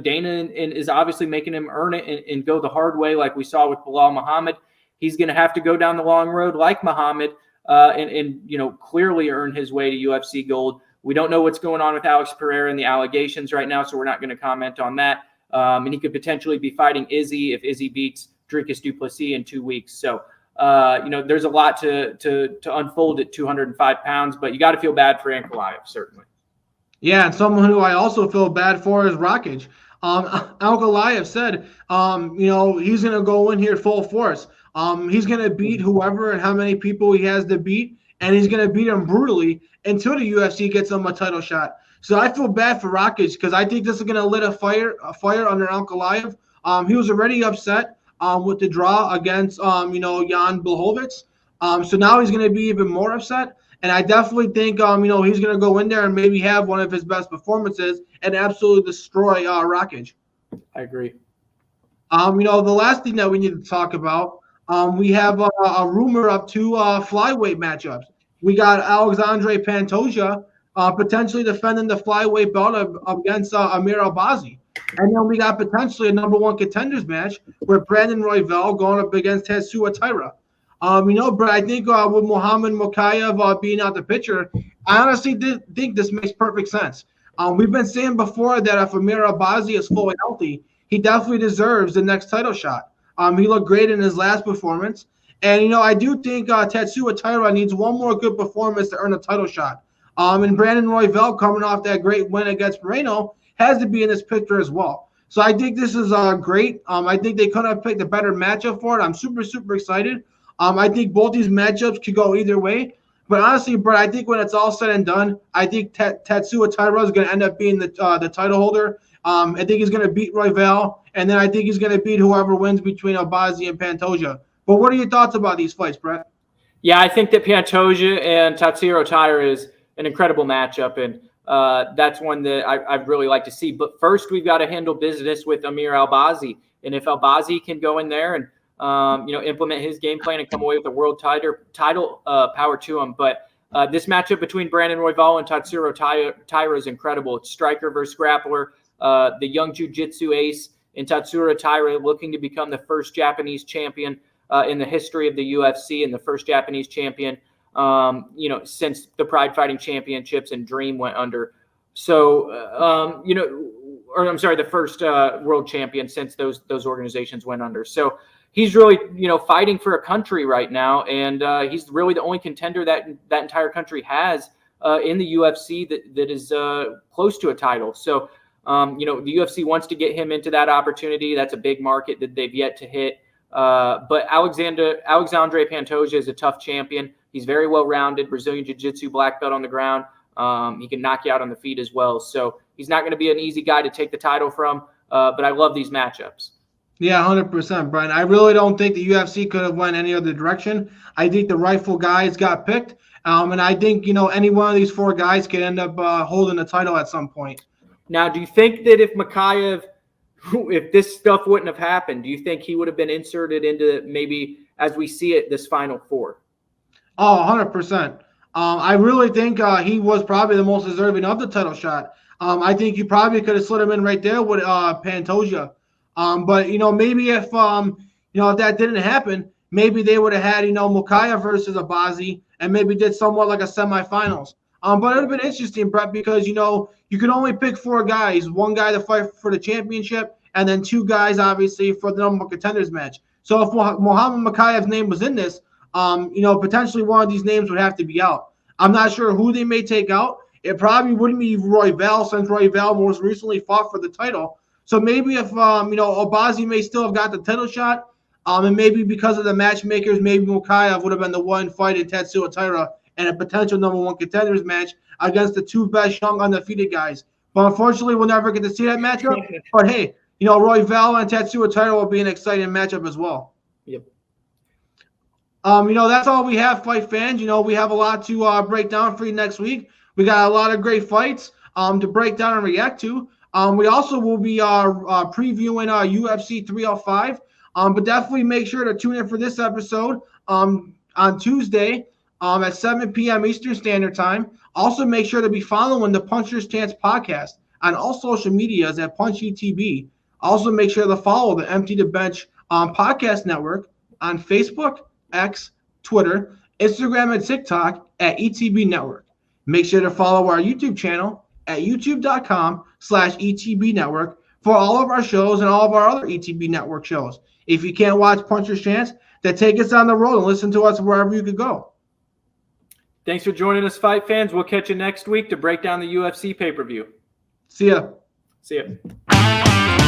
Speaker 2: Dana is obviously making him earn it and go the hard way like we saw with Bilal Muhammad. He's going to have to go down the long road like Muhammad and clearly earn his way to UFC gold. We don't know what's going on with Alex Pereira and the allegations right now, so we're not going to comment on that. And he could potentially be fighting Izzy if Izzy beats Dricus du Plessis in 2 weeks. So, there's a lot to unfold at 205 pounds, but you got to feel bad for Ankalaev, certainly.
Speaker 1: Yeah, and someone who I also feel bad for is Rakic. Ankalaev said, he's going to go in here full force. He's going to beat whoever and how many people he has to beat, and he's going to beat him brutally until the UFC gets him a title shot. So I feel bad for Rakic because I think this is going to lit a fire under Ankalaev. He was already upset with the draw against, Jan Blachowicz. So now he's going to be even more upset. And I definitely think, he's going to go in there and maybe have one of his best performances and absolutely destroy Rakic.
Speaker 2: I agree.
Speaker 1: The last thing that we need to talk about, we have a rumor of two flyweight matchups. We got Alexandre Pantoja potentially defending the flyweight belt against Amir Albazi. And then we got potentially a number one contenders match where Brandon Royval going up against Tatsuro Taira. Brett, I think with Muhammad Mokaev being out the picture, I honestly think this makes perfect sense. We've been saying before that if Amir Albazi is fully healthy, he definitely deserves the next title shot. He looked great in his last performance. And, I do think Tatsuro Taira needs one more good performance to earn a title shot. And Brandon Royval coming off that great win against Moreno has to be in this picture as well. So I think this is great. I think they could have picked a better matchup for it. I'm super, super excited. I think both these matchups could go either way. But honestly, Brett, I think when it's all said and done, I think Tatsuro Taira is going to end up being the title holder. I think he's going to beat Royval, and then I think he's going to beat whoever wins between Albazi and Pantoja. But what are your thoughts about these fights, Brett?
Speaker 2: Yeah, I think that Pantoja and Tatsuro Taira is an incredible matchup, and that's one that I'd really like to see. But first, we've got to handle business with Amir Albazi. And if Albazi can go in there and implement his game plan and come away with a world title, power to him. But this matchup between Brandon Royval and Tatsuro Taira is incredible. It's striker versus grappler. The young jiu-jitsu ace in Tatsuro Taira looking to become the first Japanese champion in the history of the UFC and the first Japanese champion, since the Pride Fighting Championships and Dream went under. So, the first world champion since those organizations went under. So, he's really, fighting for a country right now, and he's really the only contender that entire country has in the UFC that is close to a title. So, the UFC wants to get him into that opportunity. That's a big market that they've yet to hit. But Alexandre Pantoja is a tough champion. He's very well-rounded, Brazilian Jiu-Jitsu black belt on the ground. He can knock you out on the feet as well. So he's not going to be an easy guy to take the title from, but I love these matchups.
Speaker 1: Yeah, 100%, Brian. I really don't think the UFC could have went any other direction. I think the rightful guys got picked, and I think, any one of these 4 guys could end up holding the title at some point.
Speaker 2: Now, do you think that if Mokaev, if this stuff wouldn't have happened, do you think he would have been inserted into maybe, as we see it, this Final 4?
Speaker 1: Oh, 100%. I really think he was probably the most deserving of the title shot. I think you probably could have slid him in right there with Pantoja. But maybe if if that didn't happen, maybe they would have had Mokaev versus Albazi, and maybe did somewhat like a semifinals. But it would have been interesting, Brett, because you can only pick 4 guys: 1 guy to fight for the championship, and then 2 guys obviously for the number 1 contenders match. So if Muhammad Mokaev's name was in this, potentially one of these names would have to be out. I'm not sure who they may take out. It probably wouldn't be Royval, since Royval most recently fought for the title. So maybe if Albazi may still have got the title shot, and maybe because of the matchmakers, maybe Mokaev would have been the one fighting Tatsuro Taira in a potential number 1 contenders match against the 2 best young undefeated guys. But unfortunately, we'll never get to see that matchup. But hey, Royval and Tatsuro Taira will be an exciting matchup as well.
Speaker 2: Yep.
Speaker 1: That's all we have, fight fans. We have a lot to break down for you next week. We got a lot of great fights to break down and react to. We also will be previewing UFC 305. But definitely make sure to tune in for this episode on Tuesday at 7 p.m. Eastern Standard Time. Also, make sure to be following the Puncher's Chance podcast on all social medias at PunchETB. Also, make sure to follow the Empty the Bench podcast network on Facebook, X, Twitter, Instagram, and TikTok at ETB Network. Make sure to follow our YouTube channel at youtube.com/ETB Network for all of our shows and all of our other ETB Network shows. If you can't watch Puncher's Chance, then take us on the road and listen to us wherever you could go.
Speaker 2: Thanks for joining us, fight fans. We'll catch you next week to break down the UFC pay-per-view.
Speaker 1: See ya.
Speaker 2: See ya.